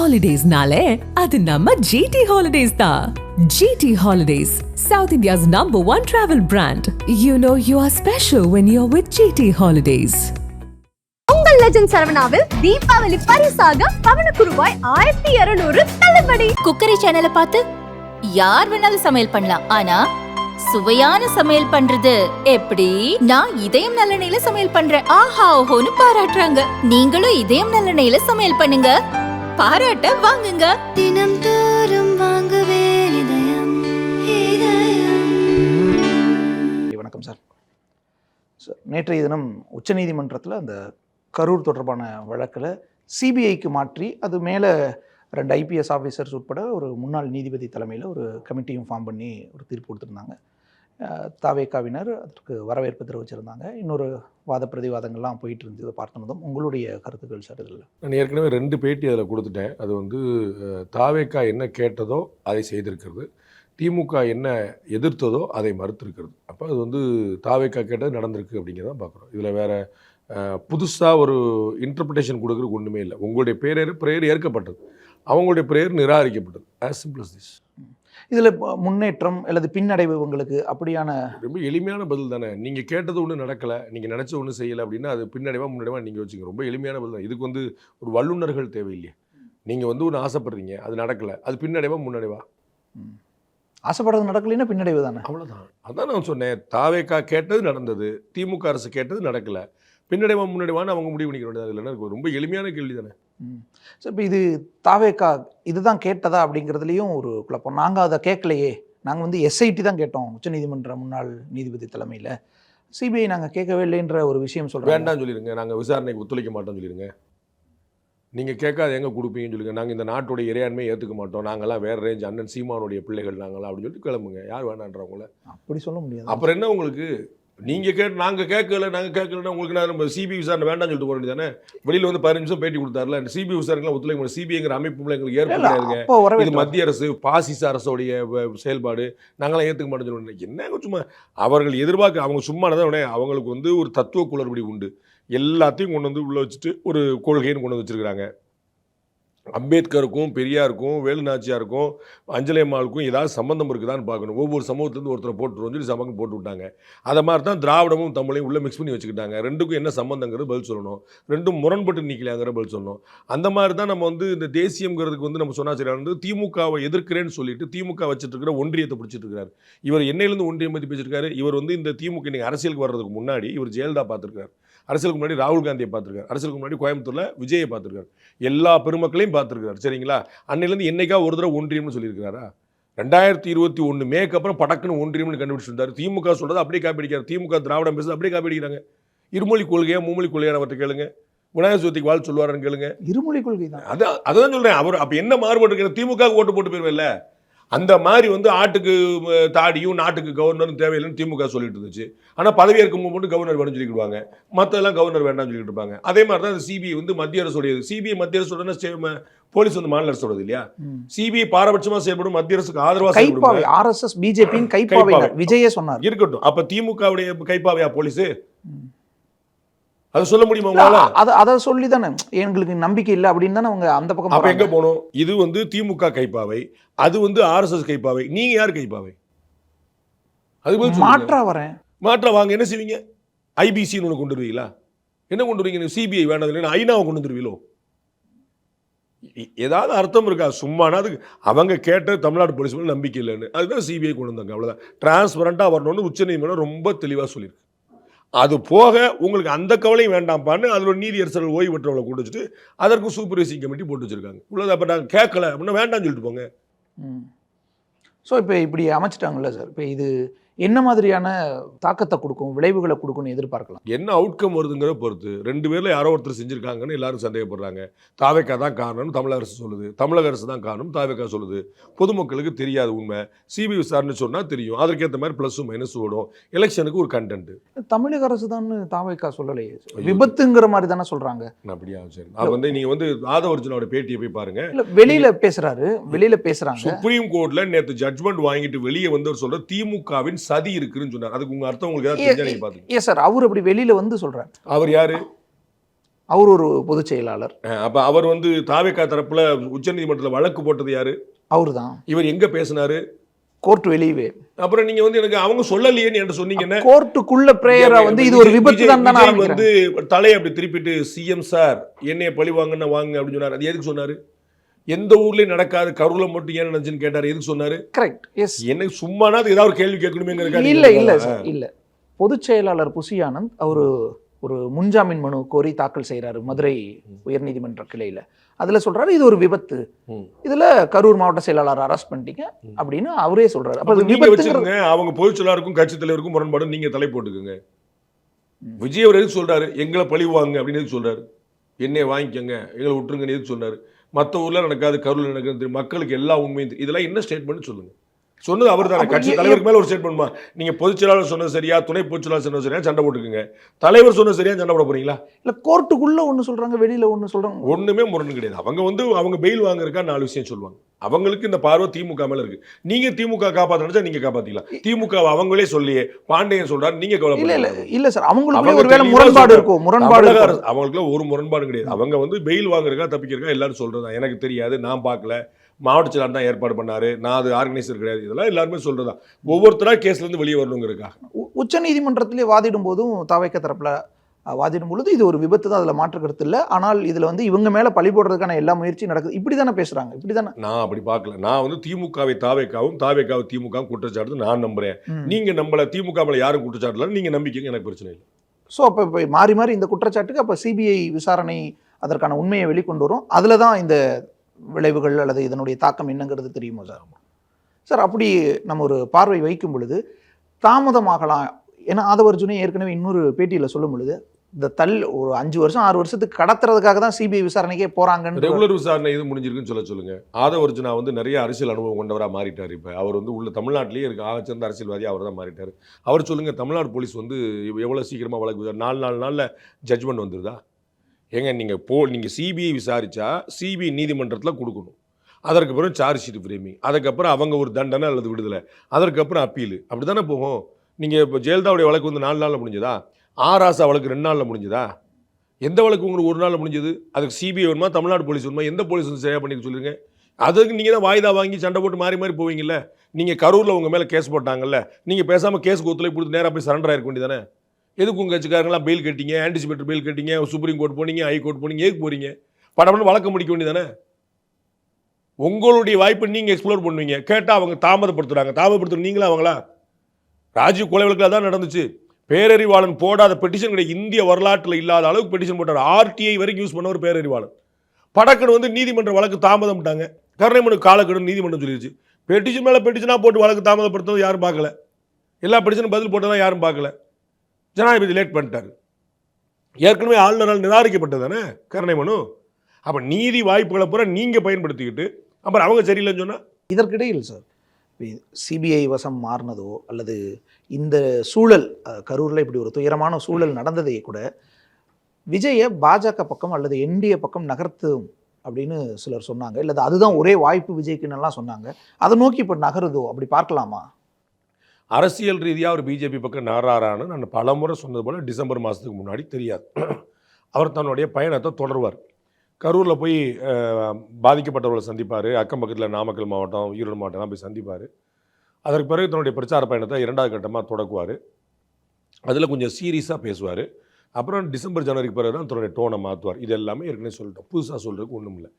Holidays-nale, adu namma GT Holidays da. GT Holidays, South India's #1 travel brand. You know you are special when you're with GT Holidays. உங்கள் legend சரவணாவில் Deepavali பரிசாக பவனுக்கு ரூபாய் 1200 தள்ளுபடி. Cookery சேனலை பார்த்து யார் வேணாலும் சமையல் பண்ணலாம். ஆனா சுவையான சமையல் பண்றது எப்படி? நான் இதயம் நல்லெண்ணெயில சமையல் பண்றேன். ஆஹா ஓஹோன்னு பாராட்டுறாங்க. நீங்களும் இதயம் நல்லெண்ணெயில சமையல் பண்ணுங்க, பாராட்ட வாங்குங்க. தினம் தோறும் வாங்குவே இதயம் இதயம். வணக்கம் சார். நேற்றைய தினம் உச்சநீதிமன்றத்தில் அந்த கரூர் தொடர்பான வழக்கில் சிபிஐக்கு மாற்றி அது மேலே 2 IPS ஆஃபீஸர்ஸ் உட்பட ஒரு முன்னாள் நீதிபதி தலைமையில் ஒரு கமிட்டியும் ஃபார்ம் பண்ணி ஒரு தீர்ப்பு கொடுத்துருந்தாங்க. தாவேக்காவினர் அதற்கு வரவேற்பு தெரிவிச்சிருந்தாங்க. இன்னொரு வாத பிரதிவாதங்கள்லாம் போயிட்டு இருந்தது பார்த்துனதும். உங்களுடைய கருத்துக்கள் சார் இதில்? நான் ஏற்கனவே 2 பேட்டி அதில் கொடுத்துட்டேன். அது வந்து தாவேக்கா என்ன கேட்டதோ அதை செய்திருக்கிறது, திமுக என்ன எதிர்த்ததோ அதை மறுத்திருக்கிறது. அப்போ அது வந்து தாவேக்கா கேட்டது நடந்திருக்கு அப்படிங்கிறதான் பார்க்குறோம். இதில் வேறு புதுசாக ஒரு இன்டர்பிரிட்டேஷன் கொடுக்குறதுக்கு ஒன்றுமே இல்லை. உங்களுடைய பிரேயர் ஏற்கப்பட்டது, அவங்களுடைய பிரேயர் நிராகரிக்கப்பட்டது. As simple as this. இதில் முன்னேற்றம் அல்லது பின்னடைவு உங்களுக்கு அப்படியான ரொம்ப எளிமையான பதில் தானே. நீங்கள் கேட்டது ஒன்றும் நடக்கலை, நீங்கள் நினச்ச ஒன்றும் செய்யலை அப்படின்னா அது பின்னடைவாக முன்னடைவாக நீங்கள் வச்சுங்க. ரொம்ப எளிமையான பதில் தான். இதுக்கு வந்து ஒரு வல்லுநர்கள் தேவையில்லையே. நீங்கள் வந்து ஒன்று ஆசைப்படுறீங்க, அது நடக்கலை, அது பின்னடைவா முன்னடைவா? ஆசைப்படுறது நடக்கலைன்னா பின்னடைவு தானே. அவ்வளோதான். அதான் நான் சொன்னேன். தாவேக்கா கேட்டது நடந்தது, திமுக அரசு கேட்டது நடக்கலை, பின்னடைவா முன்னடைவான்னு அவங்க முடிவு பண்ணிக்க வேண்டியது இல்லைன்னா எனக்கு ரொம்ப எளிமையான கேள்வி தானே. ஸோ இப்போ இது தாவேக்கா இதுதான் கேட்டதா அப்படிங்கிறதுலையும் ஒரு குழப்பம். நாங்கள் அதை கேட்கலையே, நாங்கள் வந்து SIT தான் கேட்டோம் உச்சநீதிமன்ற முன்னாள் நீதிபதி தலைமையில், சிபிஐ நாங்கள் கேட்கவே இல்லைன்ற ஒரு விஷயம் சொல்கிறோம். வேண்டாம்னு சொல்லிடுங்க, நாங்கள் விசாரணைக்கு ஒத்துழைக்க மாட்டோம்னு சொல்லிடுங்க. நீங்கள் கேட்காத எங்கே கொடுப்பீங்கன்னு சொல்லுங்கள். நாங்கள் இந்த நாட்டுடைய இறையாண்மையை ஏற்றுக்க மாட்டோம், நாங்கள்லாம் வேறு ரேஞ்ச், அண்ணன் சீமானுடைய பிள்ளைகள் நாங்களாம் அப்படின்னு சொல்லிட்டு கிளம்புங்க. யார் வேணான்றவங்கள அப்படி சொல்ல முடியாது. அப்புறம் என்ன உங்களுக்கு? நீங்கள் நாங்கள் கேட்கலன்னா உங்களுக்கு நான் நம்ம சிபிஐ விசாரணை வேண்டாம்னு சொல்லிட்டு போக வேண்டியதானே. வெளியில் வந்து 15 நிமிஷம் பேட்டி கொடுத்தாருல, சிபிஐ விசாரணைலாம் ஒத்துழைக்க முடியும். சிபிஐங்கிற அமைப்புல எங்களுக்கு ஏற்படுங்க, இது மத்திய அரசு பாசிச அரசுடைய செயல்பாடு, நாங்களாம் ஏற்றுக்க மாட்டோம்னு சொல்லுங்க. என்ன சும்மா அவர்கள் எதிர்பார்க்க, அவங்க சும்மானதான் உடனே அவங்களுக்கு வந்து ஒரு தத்துவ குளறுபடி உண்டு. எல்லாத்தையும் கொண்டு வந்து உள்ளே வச்சுட்டு ஒரு கொள்கைன்னு கொண்டு வந்து வச்சுருக்கிறாங்க. அம்பேத்கருக்கும் பெரியாருக்கும் வேலுநாச்சியாருக்கும் அஞ்சலியம்மாளுக்கும் ஏதாவது சம்பந்தம் இருக்குதான்னு பார்க்கணும். ஒவ்வொரு சமூகத்துலேருந்து ஒருத்தரை போட்டுருவோம் சொல்லி சமூகம் போட்டு விட்டாங்க. அதை மாதிரி தான் திராவிடமும் தமிழையும் உள்ளே மிக்ஸ் பண்ணி வச்சுக்கிட்டாங்க. ரெண்டுக்கும் என்ன சம்பந்தங்கிறது பதில் சொல்லணும், ரெண்டும் முரண்பட்டு நிற்கலாங்கிற பதில் சொல்லணும். அந்த மாதிரி தான் நம்ம வந்து இந்த தேசியங்கிறதுக்கு வந்து நம்ம சொன்னா சரியா வந்து திமுகவை எதிர்க்கிறேன்னு சொல்லிட்டு திமுக வச்சுட்டு இருக்கிற ஒன்றியத்தை பிடிச்சிட்டு இருக்காரு. இவர் என்னையிலேருந்து ஒன்றியம் பற்றி பேசியிருக்காரு. இவர் வந்து இந்த திமுக இன்னைக்கு அரசியலுக்கு வர்றதுக்கு முன்னாடி இவர் ஜெயலலிதா பார்த்துருக்காரு, அரசியலுக்கு முன்னாடி ராகுல் காந்தியை பார்த்துருக்காரு, அரசியலுக்கு முன்னாடி கோயம்புத்தூரில் விஜயை பார்த்துருக்காரு, எல்லா பெருமக்களையும் பார்த்துருக்காரு. சரிங்களா? அன்னையிலேருந்து என்னைக்கா ஒரு தடவை ஒன்றியம்னு சொல்லியிருக்கிறாரா? 2021 மேக்கு அப்புறம் படக்குன்னு ஒன்றியம்னு கண்டுபிடிச்சிருந்தாரு. திமுக சொல்றது அப்படியே காப்பி அடிக்கிறார், திமுக திராவிடம் பேசுறது அப்படியே காப்பி அடிக்கிறாங்க. இருமொழி கொள்கையா மும்மொழி கொள்கையான அவர்கிட்ட கேளுங்க, விநாயகர் சதுர்த்திக்கு வாழ் சொல்லுவாருன்னு கேளுங்க. இருமொழி கொள்கை தான். அதான் சொல்றேன். அவர் அப்ப என்ன மாறுபாடு இருக்கிற? திமுக ஓட்டு போட்டு போயிருவேல்ல. அந்த மாதிரி வந்து ஆட்டுக்கு தாடியும் நாட்டுக்கு கவர்னரும் தேவையில்லைன்னு திமுக சொல்லிட்டு இருந்துச்சு. ஆனால் பதவி ஏற்கும் போது கவர்னர் வேணும்னு சொல்லிக்கிடுவாங்க, மற்றெல்லாம் கவர்னர் வேண்டாம்னு சொல்லிட்டு இருப்பாங்க. அதே மாதிரி தான் சிபிஐ வந்து மத்திய அரசுடையது. சிபிஐ மத்திய அரசு, போலீஸ் வந்து மாநில அரசு சொல்றது இல்லையா? சிபிஐ பாரபட்சமா செயல்படும், மத்திய அரசுக்கு ஆதரவாக செயல்படும். RSS பிஜேபியின் கைப்பாவை விஜயே சொன்னார். இருக்கட்டும். அப்ப திமுகவுடைய கைப்பாவையா போலீஸ்? அது சொல்ல முடியுமா உங்களால? அதை சொல்லி தானே எங்களுக்கு நம்பிக்கை இல்லை அப்படின்னு தானே அவங்க அந்த பக்கம். அப்ப எங்க போகணும்? இது வந்து திமுக கைப்பாவை, அது வந்து RSS கைப்பாவை. நீங்க யார் கைப்பாவை? அது மாற்றா வரேன். மாற்றா வாங்க. என்ன செய்வீங்க? IBCன்னு ஒன்று கொண்டு வருவீங்களா? என்ன கொண்டு வருவீங்க? சிபிஐ வேண்டாம், ஐநாவை கொண்டு வந்துருவீங்களோ? ஏதாவது அர்த்தம் இருக்கா? சும்மானா அதுக்கு அவங்க கேட்ட தமிழ்நாடு போலீஸ் மேலே நம்பிக்கை இல்லைன்னு அதுதான் சிபிஐ கொண்டு வந்தாங்க. அவ்வளோதான். டிரான்ஸ்பரண்டாக வரணும்னு உச்சநீதிமன்றம் ரொம்ப தெளிவாக சொல்லியிருக்கு. அது போக உங்களுக்கு அந்த கவலையும் வேண்டாம்ப்பான்னு அதில் நீதியரசர்கள் ஓய்வு பெற்றவங்களை கொண்டு வச்சுட்டு அதற்கு சூப்பர்வைசிங் கமிட்டி போட்டு வச்சுருக்காங்க. உள்ளது அப்போ நாங்கள் கேட்கல அப்படின்னா வேண்டாம்னு சொல்லிட்டு போங்க. ஸோ இப்போ இப்படி அமைச்சிட்டாங்கல்ல சார், இப்போ இது என்ன மாதிரியான தாக்கத்தை கொடுக்கும், விளைவுகளை கொடுக்கும்னு எதிர்பார்க்கலாம்? என்ன அவுட்கம் வருதுங்கிற பொறுத்து. 2 பேரில் யாரோ ஒருத்தர் செஞ்சுருக்காங்கன்னு எல்லாரும் சந்தேகப்படுறாங்க. தாவேக்கா தான் காரணம்னு தமிழக அரசு சொல்லுது, தமிழக அரசு தான் காரணம் தாவேக்கா சொல்லுது. பொதுமக்களுக்கு தெரியாது உண்மை. சிபிஐ விசாரணை சொன்னால் தெரியும், அதற்கேற்ற மாதிரி ப்ளஸும் மைனஸும் ஓடும். எலெக்ஷனுக்கு ஒரு கண்டென்ட். தமிழக அரசு தான் தாவேக்கா சொல்லலையே, விபத்துங்கிற மாதிரி தானே சொல்கிறாங்க. அப்படியா? சரி. அது வந்து நீங்கள் வந்து ஆதவர்ஜுனோட பேட்டியை போய் பாருங்க. வெளியில் பேசுகிறாங்க. சுப்ரீம் கோர்ட்டில் நேற்று ஜட்மெண்ட் வாங்கிட்டு வெளியே வந்து சொல்ற திமுகவின் சதி இருக்குன்னு சொன்னார். அதுக்கு உங்க அர்த்தம் உங்களுக்கு ஏதாவது தெரிஞ்சா நீங்க பாத்துங்க. எஸ் சார், அவர் அப்படி வெளியில வந்து சொல்றாரு. அவர் யாரு? அவர் ஒரு பொதுச் செயலாளர். அப்ப அவர் வந்து தாவேகா தரப்புல உச்சநீதிமன்றத்தில் வழக்கு போட்டது யாரு? அவரு தான். இவர் எங்க பேசினாரு? கோர்ட் வெளியவே. அப்புறம் நீங்க வந்து எனக்கு அவங்க சொல்லலையேன்னு என்று சொன்னீங்கன்னா கோர்ட்டுக்குள்ள பிரேயரா வந்து இது ஒரு விபத்து தான் வந்து தலையை அப்படி திருப்பிட்டு சிஎம் சார் என்னைய பழி வாங்கன்னா வாங்க அப்படின்னு சொன்னாரு. அது எதுக்கு சொன்னாரு? எந்த ஊர்லயும் நடக்காது, கரூர்ல மட்டும் ஏன் நினைச்சுன்னு கேட்டாரு. எதுக்கு சொன்னாரு? கரெக்ட். எஸ். எனக்கு சும்மானா ஏதாவது ஒரு கேள்வி கேட்கணுமே. இல்ல சார், இல்ல. பொதுச் செயலாளர் புசி ஆனந்த் அவரு ஒரு முன்ஜாமீன் மனு கோரி தாக்கல் செய்யறாரு மதுரை உயர்நீதிமன்ற கிளையில. அதுல சொல்றாரு இது ஒரு விபத்து, இதுல கரூர் மாவட்ட செயலாளர் அரெஸ்ட் பண்ணிட்டீங்க அப்படின்னு அவரே சொல்றாரு. அப்ப அவங்க பொதுச் செயலாளருக்கும் கட்சி தலைவருக்கும் முரண்பாடு நீங்க தலை போட்டுக்குங்க. விஜய் அவர் எதுக்கு சொல்றாரு எங்களை பழி வாங்க அப்படின்னு எதுக்கு சொல்றாரு? என்னைய வாங்கிக்கோங்க எங்களை விட்டுருங்கன்னு எதுக்கு சொல்றாரு? மற்ற ஊர்ல நடக்காது, கரூர்ல நடக்காது, மக்களுக்கு எல்லா உண்மையும் இதெல்லாம் என்ன ஸ்டேட்மெண்ட் சொல்லுங்க. சொன்னது அவர் தானே. கட்சி தலைவருக்கு மேல ஒரு ஸ்டேட்மெண்ட்மா. நீங்க பொதுச் செயலாளர் சொன்னது சரியா, துணை பொதுச் செயலாளர் சொன்னது சரியா, சண்டை போட்டுக்குங்க. தலைவர் சொன்னது சரியா, சண்டை போட போறீங்களா? இல்ல கோர்ட்டுக்குள்ள ஒண்ணு சொல்றாங்க, வெளியில ஒண்ணு சொல்றாங்க. ஒண்ணுமே முரண் கிடையாது. அவங்க வந்து அவங்க பெயில் வாங்குறதுக்கா 4 விஷயம் சொல்லுவாங்க. அவங்களுக்கு இந்த பார்வை திமுக மேல இருக்கு. நீங்க திமுக காப்பாத்த நினைச்சா நீங்க காப்பாத்திக்கலாம். திமுக அவங்களே சொல்லியே பாண்டியன் சொல்றாரு, நீங்க இல்ல சார், அவங்களுக்கு ஒருவேளை முரண்பாடு இருக்கும். அவங்களுக்கு ஒரு முரண்பாடு கிடையாது. அவங்க வந்து பெயில் வாங்குறதுக்கா தப்பிக்கிறதுக்கா எல்லாரும் சொல்றதா. எனக்கு தெரியாது, நான் பார்க்கல, மாவட்ட செயலாளர் தான் ஏற்பாடு பண்ணாரு, நான் அது ஆர்கனைசர் கிடையாது, இதெல்லாம் எல்லாருமே சொல்றதா. ஒவ்வொருத்தரா கேஸ்ல இருந்து வெளியே வரணுங்கிறதுக்காக. உச்ச நீதிமன்றத்திலே வாதிடும் போதும் தாவேக்கா தரப்புல வாதிடும் பொழுது இது ஒரு விபத்து தான், அதுல மாற்று கருத்து இல்லை, ஆனால் இதுல வந்து இவங்க மேல பழி போடுறதுக்கான எல்லா முயற்சியும் நடக்குது, இப்படிதானே பேசுறாங்க. இப்படிதானே. நான் அப்படி பார்க்கல. நான் வந்து திமுகவை தாவேக்காவும் தாவேக்காவை திமுக குற்றச்சாட்டு நான் நம்புறேன். நீங்க நம்மள திமுக மேல யாரும் குற்றச்சாட்டு நீங்க நம்பிக்கைங்க, எனக்கு பிரச்சனை இல்லை. ஸோ அப்போ மாறி மாறி இந்த குற்றச்சாட்டுக்கு அப்போ சிபிஐ விசாரணை அதற்கான உண்மையை வெளிக்கொண்டு வரும். அதில் தான் இந்த விளைவுகள் அல்லது இதனுடைய தாக்கம் என்னங்கிறது தெரியுமா சார்? சார் அப்படி நம்ம ஒரு பார்வை வைக்கும் பொழுது தாமதமாகலாம். ஏன்னா ஆதவர்ஜுனே ஏற்கனவே இன்னொரு பேட்டியில் சொல்லும் பொழுது இந்த ஒரு 5 வருஷம் 6 வருஷத்துக்கு கடத்துறதுக்காக தான் சிபிஐ விசாரணைக்கே போறாங்க. ரெகுலர் விசாரணை இது முடிஞ்சிருக்குன்னு சொல்லுங்க. ஆதவர்ஜுனா வந்து நிறைய அரசியல் அனுபவம் கொண்டவராக மாறிட்டார். இப்போ அவர் வந்து உள்ள தமிழ்நாட்டிலேயே இருக்க ஆகச்சிறந்த அரசியல்வாதி அவர் தான் மாறிட்டார். அவர் சொல்லுங்க, தமிழ்நாடு போலீஸ் வந்து எவ்வளோ சீக்கிரமாக வழக்கு 4 நாளில் ஜட்ஜ்மெண்ட் வந்துருதா? ஏங்க நீங்கள் சிபிஐ விசாரிச்சா சிபிஐ நீதிமன்றத்தில் கொடுக்கணும், அதற்கு பிறகு சார்ஜ் ஷீட் ஃப்ரேமிங், அதுக்கப்புறம் அவங்க ஒரு தண்டனை அல்லது விடுதலை, அதற்கப்புறம் அப்பீல், அப்படி தானே போகும். நீங்கள் இப்போ ஜெயலலிதாவுடைய வழக்கு வந்து 4 நாளில் முடிஞ்சதா? ஆராசா வழக்கு 2 நாளில் முடிஞ்சதா? எந்த வழக்கு உங்களுக்கு 1 நாளில் முடிஞ்சது? அதுக்கு சிபிஐ வேணுமா, தமிழ்நாடு போலீஸ் வேணுமா? எந்த போலீஸ் வந்து சரியாக பண்ணிக்க சொல்லுங்க. அதுக்கு நீங்கள் தான் வாய்தா வாங்கி சண்டை போட்டு மாறி மாறி போவீங்கல்ல. நீங்கள் கரூரில் உங்கள் மேலே கேஸ் போட்டாங்கல்ல, நீங்கள் பேசாமல் கேஸுக்கு ஒத்துழைப்பு கொடுத்து நேராக போய் சரண்டர் ஆயிருக்க வேண்டியதானே. எதுக்கு உங்கள் கட்சிக்காரங்களாம் பெயில் கட்டிங்க, ஆன்டிசிபேட்டர் பெயில் கட்டிங்க, சுப்ரீம் கோர்ட் போனீங்க, ஹை கோர்ட் போனீங்க, எதுக்கு போறீங்க? படம்னு வழக்கம் முடிக்க வேண்டியதானே. உங்களுடைய வாய்ப்பை நீங்கள் எக்ஸ்ப்ளோர் பண்ணுவீங்க. கேட்டால் அவங்க தாமதப்படுத்துறாங்க. நீங்களா அவங்களா? ராஜீவ் கொலை வழக்கில் தான் நடந்துச்சு. பேரறிவாளன் போடாத பெட்டிஷன் கிடையாது. இந்திய வரலாற்றில் இல்லாத அளவுக்கு பெட்டிஷன் போட்டார். ஆர்டிஐ வரைக்கும் யூஸ் பண்ண ஒரு பேரறிவாளன். படக்குன்னு வந்து நீதிமன்ற வழக்கு தாமதம் விட்டாங்க. கருணைமனு காலக்கெடு நீதிமன்றம் சொல்லிடுச்சு. பெட்டிஷன் மேலே பெட்டிஷனாக போட்டு வழக்கு தாமதப்படுத்துறது யாரும் பார்க்கல. எல்லா பெட்டிஷனும் பதில் போட்டதான் யாரும் பார்க்கல. ஜனாதிபதி லேட் பண்ணிட்டார். ஏற்கனவே ஆளுநரால் நிராகரிக்கப்பட்டது தானே கருணைமனு. அப்போ நீதி வாய்ப்புகளை பூரா நீங்கள் பயன்படுத்திக்கிட்டு அப்புறம் அவங்க சரியில்லைன்னு சொன்னால் இதற்கிடையில் சார் சிபிஐ வசம் மாறினதோ அல்லது இந்த சூழல் கரூரில் இப்படி ஒரு துயரமான சூழல் நடந்ததை கூட விஜயை பாஜக பக்கம் அல்லது என்டிஏ பக்கம் நகர்த்தும் அப்படின்னு சிலர் சொன்னாங்க. இல்லை அதுதான் ஒரே வாய்ப்பு விஜய்க்குன்னெல்லாம் சொன்னாங்க. அதை நோக்கி இப்போ நகருதோ, அப்படி பார்க்கலாமா? அரசியல் ரீதியாக ஒரு பிஜேபி பக்கம் நகராரான்னு நான் பல முறை சொன்னது போல் டிசம்பர் மாதத்துக்கு முன்னாடி தெரியாது. அவர் தன்னுடைய பயணத்தை தொடர்வார். கரூரில் போய் பாதிக்கப்பட்டவர்களை சந்திப்பார். அக்கம் பக்கத்தில் நாமக்கல் மாவட்டம், ஈரோடு மாவட்டம்லாம் போய் சந்திப்பார். அதற்கு பிறகு தன்னுடைய பிரச்சார பயணத்தை 2வது கட்டமாக தொடக்குவார். அதில் கொஞ்சம் சீரியஸாக பேசுவார். அப்புறம் டிசம்பர் ஜனவரிக்கு பிறகு தான் தன்னுடைய டோனை மாற்றுவார். இது எல்லாமே ஏற்கனவே சொல்லிட்டோம், புதுசாக சொல்கிறதுக்கு ஒன்றும் இல்லை.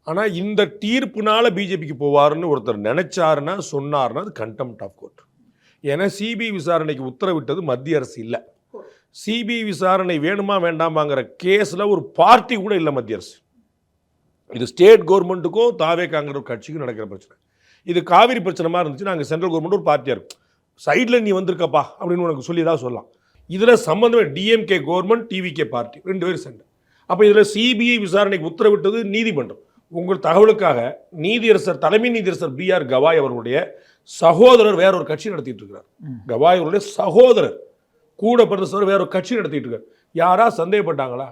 ஆனால் இந்த தீர்ப்புனால பிஜேபிக்கு போவார்னு ஒருத்தர் நினைச்சாருன்னா சொன்னார்னா அது கண்டெம்ட் ஆஃப் கோர்ட். ஏன்னா சிபிஐ விசாரணைக்கு உத்தரவிட்டது மத்திய அரசு இல்லை. சிபிஐ விசாரணை வேணுமா வேண்டாமாங்கிற கேஸில் ஒரு பார்ட்டி கூட இல்லை மத்திய அரசு. இது ஸ்டேட் கவர்மெண்ட்டுக்கும் தாவேக்காங்கிற ஒரு கட்சிக்கும் நடக்கிற பிரச்சனை. இது காவிரி பிரச்சனை மாதிரி இருந்துச்சு. நாங்கள் சென்ட்ரல் கவர்மெண்ட் ஒரு பார்ட்டியாக இருக்கும், சைடில் நீ வந்திருக்கப்பா அப்படின்னு உனக்கு சொல்லி தான் சொல்லலாம். இதில் சம்மந்தமே டிஎம்கே கவர்மெண்ட், டிவிகே பார்ட்டி 2 பேரும் சண்டை. அப்போ இதில் சிபிஐ விசாரணைக்கு உத்தரவிட்டது நீதிமன்றம். உங்கள் தகவலுக்காக நீதியரசர், தலைமை நீதியரசர் பிஆர் கவாய் அவர்களுடைய சகோதரர் வேற ஒரு கட்சி நடத்திட்டு இருக்கிறார். கவாய் அவருடைய சகோதரர் கூட பிறந்த வேற ஒரு கட்சி நடத்திட்டு இருக்காரு. யாரா சந்தேகப்பட்டாங்களா?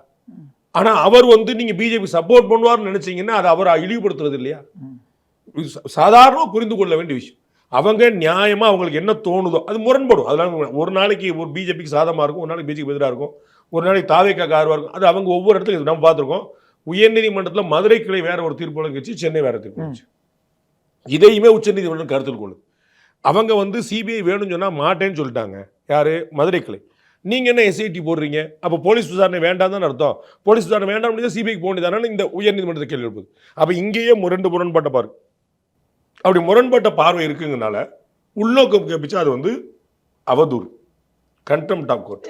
ஆனால் அவர் வந்து நீங்கள் பிஜேபி சப்போர்ட் பண்ணுவார்னு நினைச்சீங்கன்னா அது அவரை இழிவுபடுத்துறது இல்லையா? சாதாரணமாக புரிந்து கொள்ள வேண்டிய விஷயம். அவங்க நியாயமாக அவங்களுக்கு என்ன தோணுதோ அது முரண்படும். அதெல்லாம் ஒரு நாளைக்கு ஒரு பிஜேபிக்கு சாதமாக இருக்கும், ஒரு நாளைக்கு பிஜேபி எதிராக இருக்கும், ஒரு நாளைக்கு தாவேக்கா கார்வாக இருக்கும். அது அவங்க ஒவ்வொரு இடத்துலையும் நம்ம பார்த்துருக்கோம். உயர்நீதிமன்றத்தில் மதுரை கிளை வேற ஒரு தீர்ப்பு வழங்கிச்சு, சென்னை வேற தீர்ப்பு வச்சு. இதையுமே உச்சநீதிமன்றம் கருத்தில் கொள்ளுது. அவங்க வந்து சிபிஐ வேணும்னு சொன்னால் மாட்டேன்னு சொல்லிட்டாங்க. யாரு? மதுரை கிளை. நீங்க என்ன எஸ்ஐடி போடுறீங்க? அப்போ போலீஸ் விசாரணை வேண்டாம் தான் அர்த்தம். போலீஸ் விசாரணை வேண்டாம் முடியாது சிபிஐக்கு போக வேண்டியதானே இந்த உயர்நீதிமன்றத்தை கேள்வி எழுப்புது. அப்போ இங்கேயே முரண்பட்ட பார்வை. அப்படி முரண்பட்ட பார்வை இருக்குங்கனால உள்நோக்கம் கேப்பிச்சு அது வந்து அவதூறு, கண்டெம்ப்ட் ஆஃப் கோர்ட்.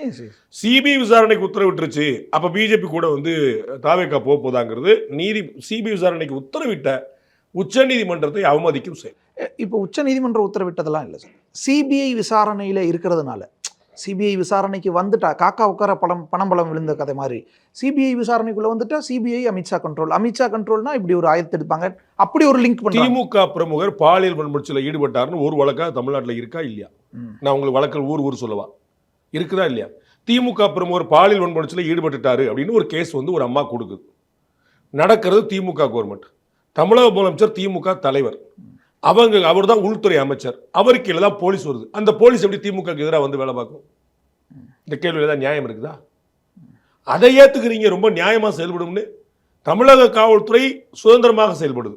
சிபிஐ விசாரணைக்கு உத்தரவிட்டுருச்சு, அப்போ பிஜேபி கூட வந்து தாவேக்கா போதாங்கிறது சிபிஐ விசாரணைக்கு உத்தரவிட்ட உச்சநீதிமன்றத்தை அவமதிக்கும் செயல். இப்போ உச்சநீதிமன்றம் உத்தரவிட்டதெல்லாம் இல்லை சார், சிபிஐ விசாரணையில் இருக்கிறதுனால. சிபிஐ விசாரணைக்கு வந்துட்டா காக்கா உட்கார பணம்பலம் விழுந்த கதை மாதிரி சிபிஐ விசாரணைக்குள்ள வந்துட்டா சிபிஐ அமித்ஷா கண்ட்ரோல்னா இப்படி ஒரு ஆயத்தை எடுப்பாங்க, அப்படி ஒரு லிங்க் பண்ணி. திமுக பிரமுகர் பாலியல் வன்முறையில் ஈடுபட்டாருன்னு ஒரு வழக்கா தமிழ்நாட்டில் இருக்கா இல்லையா? நான் உங்களுக்கு வழக்கல் ஊர் சொல்லவா, இருக்குதா இல்லையா? திமுக பிரமுகர் பாலியல் வன்முறையில் ஈடுபட்டுட்டாரு அப்படின்னு ஒரு கேஸ் வந்து ஒரு அம்மா கொடுக்குது. நடக்கிறது திமுக கவர்மெண்ட். தமிழக முதலமைச்சர் திமுக தலைவர், அவர் தான் உள்துறை அமைச்சர், அவருக்கு கீழே தான் போலீஸ் வருது. அந்த போலீஸ் எப்படி திமுக எதிராக வந்து வேலை பார்க்கும்? இந்த கேள்வியில் தான் நியாயம் இருக்குதா? அதை ஏத்துக்கிறீங்க, ரொம்ப நியாயமா செயல்படும்னு. தமிழக காவல்துறை சுதந்திரமாக செயல்படுது,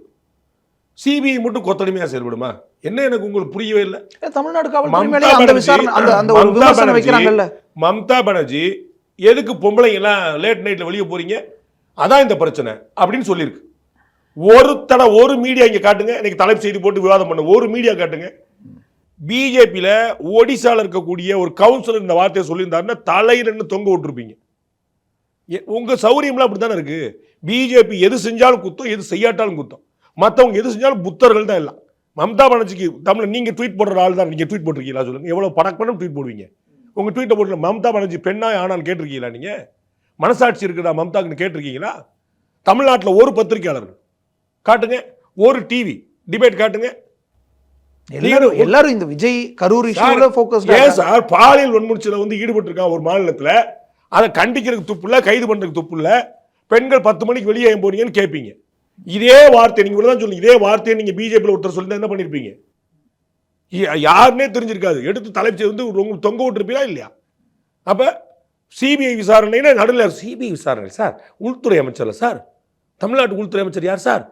சிபிஐ மட்டும் கொத்தடிமையா செயல்படுமா? என்ன எனக்கு உங்களுக்கு புரியவே இல்லை. தமிழ்நாடு மம்தா பானர்ஜி எதுக்கு பொம்பளைங்க எல்லாம் லேட் நைட்ல வெளியே போறீங்க, அதான் இந்த பிரச்சனை அப்படின்னு சொல்லியிருக்கு. ஒரு மீடியா இங்க காட்டுங்க, இன்னைக்கு தலைப்பு செய்தி போட்டு விவாதம் பண்ண ஒரு மீடியா காட்டுங்க. பிஜேபியில ஒடிசால இருக்கக்கூடிய ஒரு கவுன்சிலர் இந்த வார்த்தையை சொல்லியிருந்தாருன்னா தலையில தொங்க விட்டுருப்பீங்க. உங்க சௌரியம்லாம் அப்படித்தானே இருக்கு. பிஜேபி எது செஞ்சாலும் குத்தம், எது செய்யாட்டாலும் குத்தம். மற்றவங்க எது செஞ்சாலும் புத்தர்கள் தான் எல்லாம். மம்தா பானர்ஜிக்கு தமிழ் நீங்க ட்வீட் போடுற ஆள் தான். நீங்க ட்வீட் போட்டிருக்கீங்களா சொல்லுங்க, எவ்வளவு பணம் ட்வீட் போடுவீங்க? உங்க ட்வீட்டை போட்டு மம்தா பானர்ஜி பெண்ணா ஆனால் கேட்டிருக்கீங்களா? நீங்க மனசாட்சி இருக்குதா மம்தாக்குன்னு கேட்டிருக்கீங்களா? தமிழ்நாட்டில் ஒரு பத்திரிகையாளர்கள் காட்டுங்க, ஒரு டிவி டிபேட் காட்டுங்க. எல்லாரும் இந்த விஜய் கரூர் இஷ்யூல ஃபோக்கஸ். ஏன் சார் பாலியல் வன்முறையில வந்து ஈடுபட்டு இருக்கான் ஒரு மாநிலத்துல, அதை கண்டிக்கிறதுக்கு துப்பு இல்ல, கைது பண்றதுக்கு துப்பு இல்ல. பெண்கள் 10 மணிக்கு வெளியே ஏன் போறீங்கன்னு கேட்பீங்க. இதே வார்த்தை நீங்க தான் சொல்லுங்க, இதே வார்த்தையை நீங்க பிஜேபியில் ஒருத்தர் சொல்லி என்ன பண்ணிருப்பீங்க? யாருன்னே தெரிஞ்சிருக்காது, எடுத்து தலைப்பு வந்து தொங்க விட்டுருப்பீங்களா இல்லையா? அப்ப சிபிஐ விசாரணைன்னா நடுவில் சிபிஐ விசாரணை சார், உள்துறை அமைச்சர் சார், தமிழ்நாட்டு உள்துறை அமைச்சர் யார் சார்,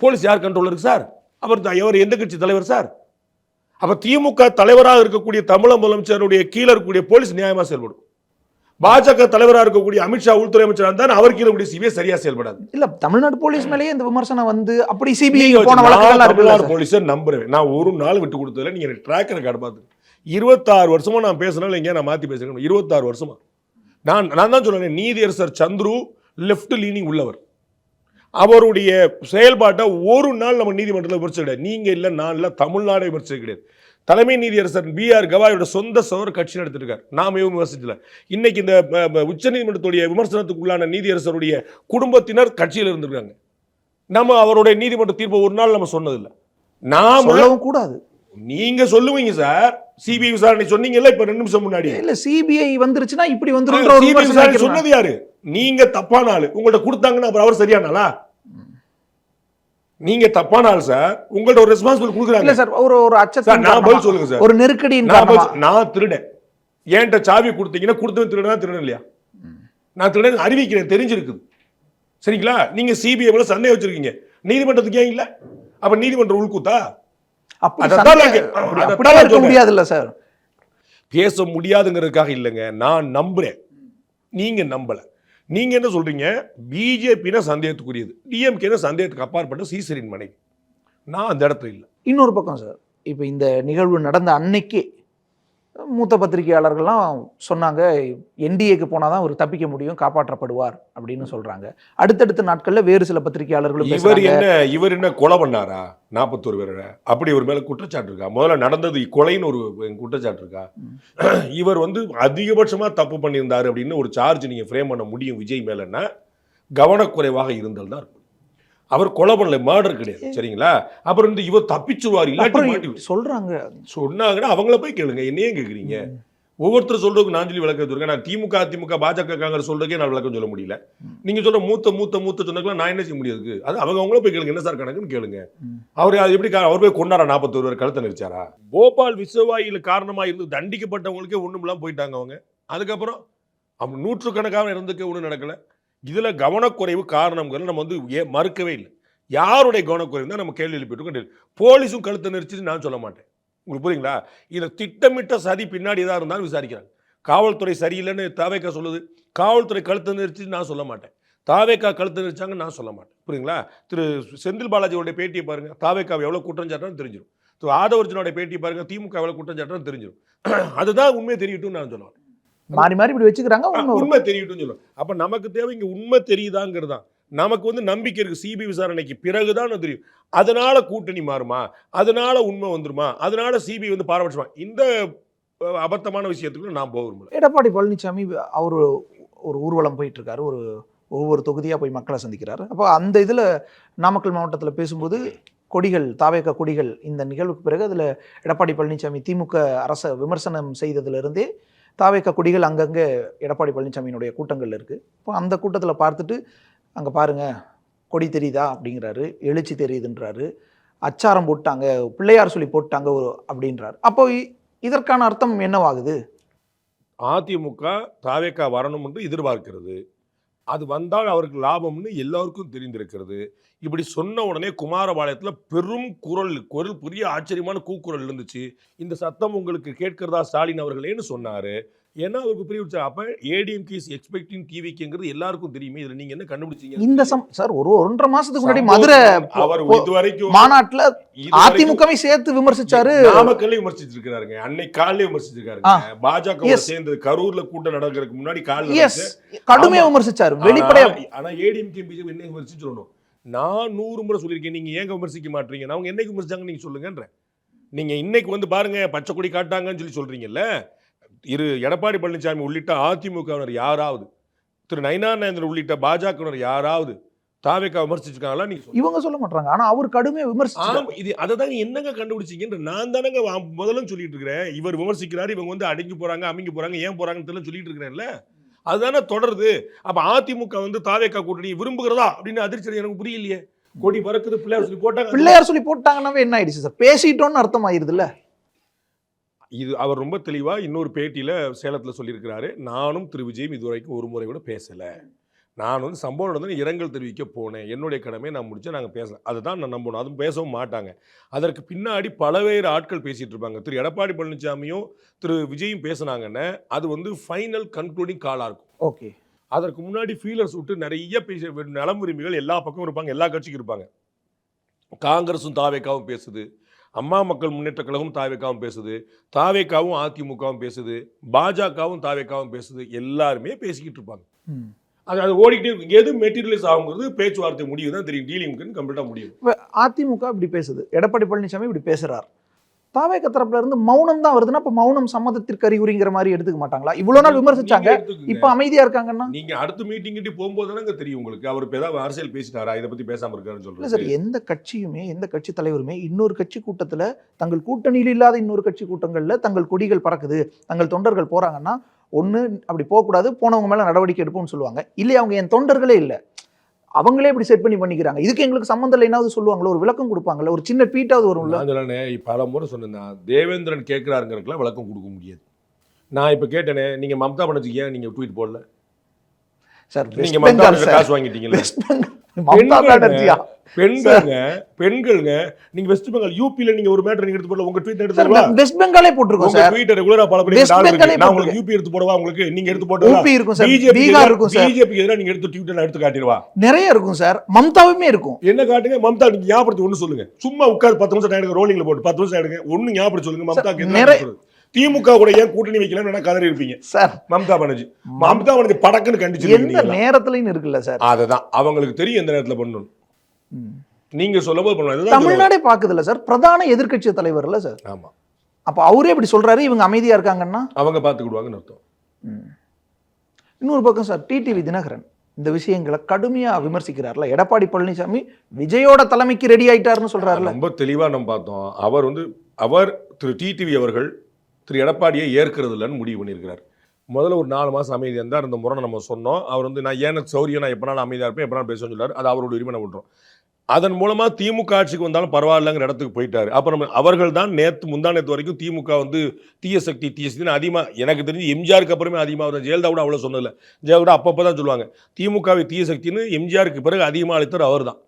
போலீஸ் யார் கண்ட்ரோல் இருக்கு சார், அவர் எந்த கட்சி தலைவர் சார்? அப்ப திமுக தலைவராக இருக்கக்கூடிய தமிழக முதலமைச்சருடைய கீழே இருக்கக்கூடிய போலீஸ் நியாயமா செயல்படும். பாஜக தலைவராக இருக்கக்கூடிய அமித்ஷா உள்துறை அமைச்சர் இருந்தால் அவர் கீழே கூடிய சிபிஐ சரியா செயல்படாது. இல்ல தமிழ்நாடு போலீஸ் மேலேயே இந்த விமர்சனம் வந்து அப்படி சிபிஐ தமிழ்நாடு போலீஸை நம்புறேன். நான் ஒரு நாள் விட்டு கொடுத்ததுல நீங்க ட்ராக்கரை கார்டு பார்த்து 26 வருஷமா நான் பேசுனால எங்க நான் மாத்தி பேசுறேன். 26 வருஷமா நான் தான் சொல்றேன், நீதியரசர் சந்துரு லெஃப்ட் லீனிங் உள்ளவர். அவருடைய செயல்பாட்டை ஒரு நாள் நம்ம நீதிமன்றத்தில் விமர்சிக்க கிடையாது. நீங்க இல்ல, நான் இல்ல, தமிழ்நாடு விமர்சிக்க கிடையாது. தலைமை நீதியரசர் பிஆர் கவாயோட சொந்த சவர் கட்சி நடத்திருக்கார், நாம விமர்சிக்கல. இன்னைக்கு இந்த உச்ச நீதிமன்றத்துடைய விமர்சனத்துக்குள்ளான நீதியரசருடைய குடும்பத்தினர் கட்சியில் இருந்திருக்காங்க. நம்ம அவருடைய நீதிமன்ற தீர்ப்பை ஒரு நாள் நம்ம சொன்னதில்லை. நாம கூடாது. நீங்க சொல்லுவீங்க சார், சிபிஐ விசாரணை சொன்னீங்கல்ல இப்ப 2 நிமிஷம் முன்னாடி. இல்ல சிபிஐ வந்துருச்சுன்னா இப்படி வந்துரும் சொன்னது யாரு? நீங்க தப்பான ஆளு, உங்கள்ட்ட கொடுத்தாங்கன்னா அப்புறம் அவர் சரியானாலா? நீங்க தப்பான ஆள் சார், உங்கள்ட்ட ஒரு ரெஸ்பான்சிபிலிட்டி கொடுக்குறாங்க. இல்ல சார், ஒரு அச்சத்தை நான் பதில் சொல்லுங்க சார். ஒரு நெருக்கடி. நான் திருடன், ஏன்ட்ட சாவி கொடுத்தீங்கன்னா கொடுத்தவன் திருடனா திருடன் இல்லையா? நான் திருடன் அறிவிக்கிறேன், தெரிஞ்சிருக்குது சரிங்களா? நீங்க சிபிஐ மேல சந்தேகம் வச்சிருக்கீங்க, நீதிமன்றத்துக்கு ஏன் இல்ல? அப்ப நீதிமன்றம் உள்கூத்தா? முடியாதுல்ல சார், பேச முடியாதுங்கிறதுக்காக இல்லைங்க. நான் நம்புறேன், நீங்க நம்பல. நீங்க என்ன சொல்றீங்க? பிஜேபினா சந்தேகத்துக்குரியது, டிஎம்கேனா சந்தேகத்துக்கு அப்பாற்பட்ட சீசரின் மனைவி. நான் அந்த இடத்துல இல்லை. இன்னொரு பக்கம் சார், இப்போ இந்த நிகழ்வு நடந்த அன்னைக்கே மூத்த பத்திரிகையாளர்கள்லாம் சொன்னாங்க, என்டிஏக்கு போனால் தான் அவர் தப்பிக்க முடியும், காப்பாற்றப்படுவார் அப்படின்னு சொல்றாங்க. அடுத்தடுத்த நாட்களில் வேறு சில பத்திரிகையாளர்கள் இவர் என்ன கொலை பண்ணாரா? 41 பேர் அப்படி ஒரு மேல குற்றச்சாட்டு இருக்கா? முதல்ல நடந்தது கொலைன்னு ஒரு குற்றச்சாட்டு இருக்கா? இவர் வந்து அதிகபட்சமா தப்பு பண்ணியிருந்தாரு அப்படின்னு ஒரு சார்ஜ் நீங்க ஃப்ரேம் பண்ண முடியும் விஜய் மேலன்னா கவனக்குறைவாக இருந்தல் தான் இருக்கும். அவர் கொலை பண்ணல, மர்டர் கிடையாது சரிங்களா? அப்புறம் வந்து இவர் தப்பிச்சுவார் இல்லாட்டி சொல்றாங்க. சொன்னாங்கன்னா அவங்கள போய் கேளுங்க, என்னையே கேட்குறீங்க? ஒவ்வொருத்தர் சொல்றதுக்கு நான் சொல்லி விளக்கம் சொல்றேன். நான் திமுக அதிமுக பாஜக காங்கிரஸ் சொல்றதுக்கே நான் விளக்கம் சொல்ல முடியல. நீங்க சொல்ற மூத்த சொன்னாங்களா நான் என்ன செய்ய முடியாது? அது அவங்கள போய் கேளுங்க, என்ன சார் கணக்குன்னு கேளுங்க. அவர் எப்படி அவர் போய் கொண்டாரா? 41 பேர் கழுத்தை நெரிச்சாரா? போபால் விசவாயில காரணமா இருந்து தண்டிக்கப்பட்டவங்களுக்கே ஒண்ணுமெல்லாம் போயிட்டாங்க அவங்க. அதுக்கப்புறம் அவன் நூற்றுக்கணக்காக இருந்துக்க ஒன்றும் நடக்கலை. இதில் கவனக்குறைவு காரணங்கள் நம்ம வந்து மறுக்கவே இல்லை. யாருடைய கவனக்குறைவு தான் நம்ம கேள்வி எழுப்பிட்டு போலீஸும் கழுத்தை நெரிச்சிட்டு நான் சொல்ல மாட்டேன். உங்களுக்கு புரியுங்களா? இதில் திட்டமிட்ட சதி பின்னாடி எதாக இருந்தாலும் விசாரிக்கிறாங்க. காவல்துறை சரியில்லைன்னு தாவேக்கா சொல்லுது. காவல்துறை கழுத்தை நெரிச்சிட்டு நான் சொல்ல மாட்டேன். தாவேக்கா கழுத்தை நெரிச்சாங்க நான் சொல்ல மாட்டேன். புரியுங்களா? திரு செந்தில் பாலாஜியோடைய பேட்டியை பாருங்க, தாவேக்கா எவ்வளோ குற்றம் சாட்டுறான்னு தெரிஞ்சிடும். திரு ஆதவர்ஜனோட பேட்டியை பாருங்க, திமுக எவ்வளோ குற்றம் சாட்டுறான்னு தெரிஞ்சிடும். அதுதான் உண்மை தெரியட்டும் நான் சொல்லுவேன். மாறி மாறி இப்படி வச்சுக்கிறாங்க, உண்மை தெரியட்டும் சொல்லுவேன். அப்ப நமக்கு தேவை இங்க உண்மை தெரியுதாங்கிறது தான். நமக்கு வந்து நம்பிக்கை இருக்கு. சிபிஐ விசாரணைக்கு பிறகுதான் தெரியும். அதனால கூட்டணி மாறுமா, அதனால உண்மை வந்துருமா, அதனால சிபிஐ வந்து பாரபட்சமா, இந்த அபத்தமான விஷயத்துக்கு நான் போக விரும்பல. எடப்பாடி பழனிசாமி அவர் ஒரு ஊர்வலம் போயிட்டு இருக்காரு, ஒவ்வொரு தொகுதியாக போய் மக்களை சந்திக்கிறாரு. அப்போ அந்த இதில் நாமக்கல் மாவட்டத்தில் பேசும்போது கொடிகள், தாவேக்கா கொடிகள், இந்த நிகழ்வுக்கு பிறகு அதில் எடப்பாடி பழனிசாமி திமுக அரசை விமர்சனம் செய்ததுலேருந்தே தாவேக்கா கொடிகள் அங்கங்கே எடப்பாடி பழனிசாமியினுடைய கூட்டங்கள் இருக்குது. இப்போ அந்த கூட்டத்தில் பார்த்துட்டு அங்கே பாருங்கள் கொடி தெரியுதா அப்படிங்கிறாரு, எழுச்சி தெரியுதுன்றாரு, அச்சாரம் போட்டாங்க, பிள்ளையார் சொல்லி போட்டாங்க அப்படின்றாரு. அப்போ இதற்கான அர்த்தம் என்னவாகுது? அதிமுக தாவேக்கா வரணும் என்று எதிர்பார்க்கிறது. அது வந்தால் அவருக்கு லாபம்னு எல்லாருக்கும் தெரிந்திருக்கிறது. இப்படி சொன்ன உடனே குமாரபாளையத்தில் பெரும் குரல் பெரிய ஆச்சரியமான கூக்குரல் இருந்துச்சு. இந்த சத்தம் உங்களுக்கு கேட்கிறதா ஸ்டாலின் அவர்களேன்னு சொன்னாரு. ஏன்னா அவருக்கு பெரிய உற்சாகம். அப்ப ஏடிஎம்கே இஸ் எக்ஸ்பெக்டிங் டிவிக்குங்கிறது எல்லாருக்கும் தெரியுமே. இதுல நீங்க என்ன கண்டுபிடிச்சீங்க? இந்த சார் ஒரு 1.5 மாசத்துக்கு முன்னாடி மதுரை அவர் இதுவரைக்கும் மாநாட்டுல அதிமுகவை சேர்த்து விமர்சிச்சாரு, நாமக்கல்ல விமர்சிச்சு இருக்காருங்க, அன்னைக்கு காலையில விமர்சிச்சிருக்காருங்க. பாஜக சேர்ந்து கரூர்ல கூட்டம் நடக்கிறதுக்கு முன்னாடி கடுமையா விமர்சிச்சாரு வெளிப்படையா. ஆனா ஏடிஎம்கே பிஜேபி என்ன விமர்சிச்சிடணும்? நான் 100 முறை சொல்லியிருக்கேன், நீங்க ஏங்க விமர்சிக்க மாட்டீங்க? அவங்க என்னைக்கு விமர்சிச்சாங்க நீங்க சொல்லுங்கன்ற. நீங்க இன்னைக்கு வந்து பாருங்க பச்சை கொடி காட்டாங்கன்னு சொல்லி சொல்றீங்கல்ல. எடப்பாடி பழனிசாமி உள்ளிட்ட அதிமுகவினர் யாராவது, திரு நயினார் உள்ளிட்ட பாஜகவினர் யாராவது தாவேக்கா விமர்சிச்சிருக்காங்களா? நீங்க இவங்க சொல்ல மாட்டாங்க. ஆனா அவர் கடுமையா விமர்சிச்சாங்க. இது அததாங்க என்னங்க கண்டுபிடிச்சீங்கன்ற நான் தானங்க முதல்ல சொல்லிட்டு இருக்கிறேன். இவர் விமர்சிக்கிறாரு, இவங்க வந்து அடங்கி போறாங்க, அமைங்கி போறாங்க, ஏன் போறாங்கன்னு சொல்லிட்டு இருக்கிறேன்ல. அதுதானே தொடருது. அப்ப அதிமுக வந்து தாவேக்கா கூட்டணி விரும்புகிறதா அப்படின்னு அதிர்ச்சி எனக்கு புரியலையே. கொடி பறக்குது, பிள்ளையார் சொல்லி போட்டாங்க. பிள்ளையார் சொல்லி போட்டாங்கன்னாவே என்ன ஆயிடுச்சு சார்? பேசிட்டோம்னு அர்த்தம் ஆயிருதுல்ல. இது அவர் ரொம்ப தெளிவா இன்னொரு பேட்டியில சேலத்துல சொல்லியிருக்கிறாரு. நானும் திரு விஜயும் இதுவரைக்கும் ஒரு முறை கூட பேசல. நான் வந்து சம்பவம் நடந்து இரங்கல் தெரிவிக்க போனேன். என்னுடைய கடமை நான் முடிச்சா நாங்கள் பேசலாம். அதுதான் நான் நம்பணும். அதுவும் பேசவும் மாட்டாங்க. அதற்கு பின்னாடி பலவேறு ஆட்கள் பேசிட்டு இருப்பாங்க. திரு எடப்பாடி பழனிசாமியும் திரு விஜயும் பேசினாங்கன்னு அது வந்து ஃபைனல் கன்க்ளூடிங் காலாக இருக்கும். ஓகே. அதற்கு முன்னாடி ஃபீலர்ஸ் விட்டு நிறைய நலம் உரிமைகள் எல்லா பக்கமும் இருப்பாங்க, எல்லா கட்சிக்கும் இருப்பாங்க. காங்கிரஸும் தாவேக்காவும் பேசுது, அம்மா மக்கள் முன்னேற்ற கழகம் தாவேக்காவும் பேசுது, தாவேக்காவும் அதிமுகவும் பேசுது, பாஜகவும் தாவேக்காவும் பேசுது, எல்லாருமே பேசிக்கிட்டு இருப்பாங்க. அது ஓடிக்கிட்டே இருக்கும். எது மெட்டீரியலைஸ் ஆகுங்கிறது பேச்சுவார்த்தை முடிவு தான் தெரியும். டீலிங் கம்ப்ளீட்டாக முடியும். அதிமுக இப்படி பேசுது, எடப்பாடி பழனிசாமி இப்படி பேசுறார், தாவேக்கா தரப்புல இருந்து மௌனம் தான் வருதுன்னா அப்ப மௌனம் சம்மதத்திற்கு அறிகுறிங்கிற மாதிரி எடுத்துக்க மாட்டாங்களா? இவ்வளவு நாள் விமர்சிச்சாங்க, இப்ப அமைதியா இருக்காங்கன்னா நீங்க அடுத்த மீட்டிங் கிட்ட போகும்போது தானங்க தெரியும் உங்களுக்கு அவர் ஏதாவது அரசியல் பேசிட்டாரா, இதை பத்தி பேசாம இருக்காருன்னு சொல்றேன். சார், எந்த கட்சியுமே எந்த கட்சி தலைவருமே இன்னொரு கட்சி கூட்டத்துல தங்கள் கூட்டணியில் இல்லாத இன்னொரு கட்சி கூட்டங்கள்ல தங்கள் கொடிகள் பறக்குது, தங்கள் தொண்டர்கள் போறாங்கன்னா ஒண்ணு அப்படி போகக்கூடாது, போனவங்க மேல நடவடிக்கை எடுப்போம்னு சொல்லுவாங்க. இல்லையா அவங்க என் தொண்டர்களே இல்லை, அவங்களே இப்படி செட் பண்ணிக்கிறாங்க, இதுக்கு எங்களுக்கு சம்மந்தம் இல்லைனாவது சொல்லுவாங்களோ, ஒரு விளக்கம் கொடுப்பாங்களோ, ஒரு சின்ன ட்வீட்டாவது வரும்ல. அதனால பல முறை சொன்னேன், தேவேந்திரன் கேட்கிறாருங்கிறதுக்குலாம் விளக்கம் கொடுக்க முடியாது. நான் இப்ப கேட்டேனே, நீங்க மம்தா பானர்ஜிக்கு ஏன் நீங்க ட்வீட் போடல சார்? நீங்க மம்தா காசு வாங்கிட்டீங்களா? பெண்கள்ங்க நீங்க வெஸ்ட் பெங்கால் யூபில நீங்க ஒரு மேட்டர் நீங்க எடுத்து போடல, உங்க ட்வீட் எடுத்து வெஸ்ட் பெங்காலே போட்டுருக்கோம் சார். ட்வீட் ரெகுலரா ஃபாலோ பண்ணி நான் உங்களுக்கு யூபி எடுத்து போடவா? உங்களுக்கு நீங்க எடுத்து போடுவா? யூபி இருக்கும் சார், பீகார் இருக்கும் சார். பிஜேபி எதிரா நீங்க எடுத்து ட்வீட் எடுத்து காட்டிடுவா? நிறைய இருக்கும் சார், மம்தாவுமே இருக்கும். என்ன காட்டுங்க? மம்தா நீங்க ஞாபகப்படுத்தி ஒண்ணு சொல்லுங்க. சும்மா உட்கார்ந்து 10 நிமிஷம் எடுங்க, ரோலிங்ல போட்டு 10 நிமிஷம் எடுங்க, ஒண்ணு ஞாபகப்படுத்தி சொல்லுங்க. மம்தா திமுக கூட ஏன் கூட்டணி வைக்கலன்னு கதறி இருப்பீங்க சார். மம்தா பானர்ஜி படக்குன்னு கண்டிச்சு எந்த நேரத்துலயும் இருக்குல்ல சார். அதுதான் அவங்களுக்கு தெரியும் எந்த நேரத்துல பண்ணணும். நீங்க சொல்லவும் பண்ணலாம். தமிழ்நாடே பாக்குதுல்ல சார், பிரதான எதிர்க்கட்சி தலைவர் இல்ல சார். ஆமா. அப்ப அவரே இப்படி சொல்றாரு, இவங்க அமைதியா இருக்காங்கன்னா அவங்க பாத்துக்கிடுவாங்கன்னு அர்த்தம். இன்னொரு பக்கம் சார், டிடிவி தினகரன் இந்த விஷயங்களை கடுமையா விமர்சிக்கிறார்ல. எடப்பாடி பழனிசாமி விஜயோட தலைமைக்கு ரெடி ஆயிட்டாருன்னு சொல்றாருல. ரொம்ப தெளிவா நம்ம பார்த்தோம். அவர் திரு டிடிவி அவர்கள் திரு எடப்பாடியை ஏற்கிறது இல்லைன்னு முடிவு பண்ணியிருக்கிறார். முதல்ல ஒரு 4 மாதம் அமைதியாக இருந்தார். இந்த முறை நம்ம சொன்னோம். அவர் வந்து நான் ஏன் சௌரியம், நான் எப்போனாலும் அமைதியாக இருப்பேன், எப்போனாலும் பேசணும்னு சொல்லார். அது அவரோட உரிமை, நான் விட்டுறோம். அதன் மூலமா திமுக ஆட்சிக்கு வந்தாலும் பரவாயில்லங்கிற இடத்துக்கு போயிட்டாரு. அப்புறம் அவர்கள் தான் முந்தா நேத்து வரைக்கும் திமுக வந்து தீய சக்தின்னு அதிகமா, எனக்கு தெரிஞ்சு எம்ஜிஆருக்கு அப்புறமே அதிகமாக வரும். ஜெயலலிதா கூட அவ்வளவு சொன்னதில்ல. ஜெயலலிதா அப்பப்போ தான் சொல்லுவாங்க திமுகவை தீய சக்தின்னு. எம்ஜிஆருக்கு பிறகு அதிகமாக அளித்தவர் அவர் தான்.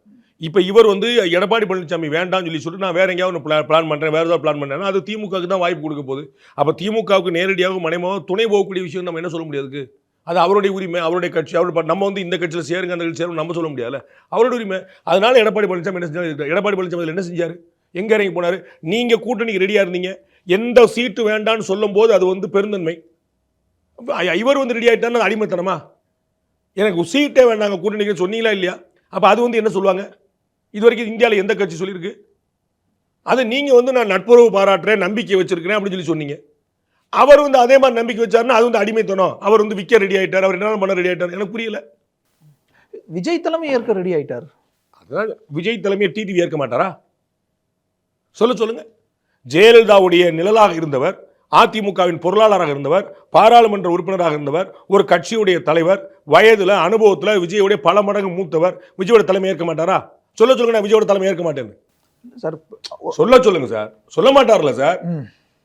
இப்போ இவர் வந்து எடப்பாடி பழனிசாமி வேண்டாம்னு சொல்லிட்டு நான் வேற எங்கேயாவது பிளான் பண்ணுறேன், வேறு ஏதாவது பிளான் பண்ணுறேன்னா அது திமுகவுக்கு தான் வாய்ப்பு கொடுக்க போகுது. அப்போ திமுகவுக்கு நேரடியாக மறைமுகமாக துணை போகக்கூடிய விஷயம் நம்ம என்ன சொல்ல முடியாது? அது அவருடைய உரிமை, அவருடைய கட்சி. நம்ம வந்து இந்த கட்சியில் சேருங்க அந்த கட்சி சேருங்க நம்ம சொல்ல முடியாது. அவருடைய உரிமை. அதனால எடப்பாடி பழனிசாமி என்ன செஞ்சார்? எடப்பாடி பழனிசாமி என்ன செஞ்சார்? எங்கே இறங்கி போனார்? நீங்கள் கூட்டணிக்கு ரெடியாக இருந்தீங்க, எந்த சீட்டு வேண்டான்னு சொல்லும் போது அது வந்து பெருந்தன்மை. இவர் வந்து ரெடி ஆகிட்டான்னு அடிமைத்தனமா? எனக்கு சீட்டே வேண்டாங்க கூட்டணிக்கு சொன்னீங்களா இல்லையா? அப்போ அது வந்து என்ன சொல்லுவாங்க? இது வரைக்கும் இந்தியாவில் எந்த கட்சி சொல்லியிருக்கு? அதை நீங்கள் வந்து நான் நட்புறவு பாராட்டுறேன், நம்பிக்கை வச்சிருக்கிறேன் அப்படின்னு சொன்னீங்க. அவர் வந்து அதே மாதிரி நம்பிக்கை வச்சாருன்னா அது வந்து அடிமைத்தனம். அவர் வந்து விற்க ரெடி ஆயிட்டார், அவர் என்ன பண்ண ரெடி ஆயிட்டார், எனக்கு புரியல. விஜய் தலைமை ஏற்க ரெடி ஆயிட்டார். அதான் விஜய் தலைமையை டிடிவி ஏற்க மாட்டாரா? சொல்லுங்க. ஜெயலலிதாவுடைய நிழலாக இருந்தவர், அதிமுகவின் பொருளாளராக இருந்தவர், பாராளுமன்ற உறுப்பினராக இருந்தவர், ஒரு கட்சியுடைய தலைவர், வயதுல அனுபவத்தில் விஜயோடைய பல மடங்கு மூத்தவர். விஜயோட தலைமை ஏற்க மாட்டாரா? சொல்லுங்க. நான் விஜயோட தலைமை ஏற்க மாட்டேன் சார். சொல்லுங்க சார். சொல்ல மாட்டார்ல சார்.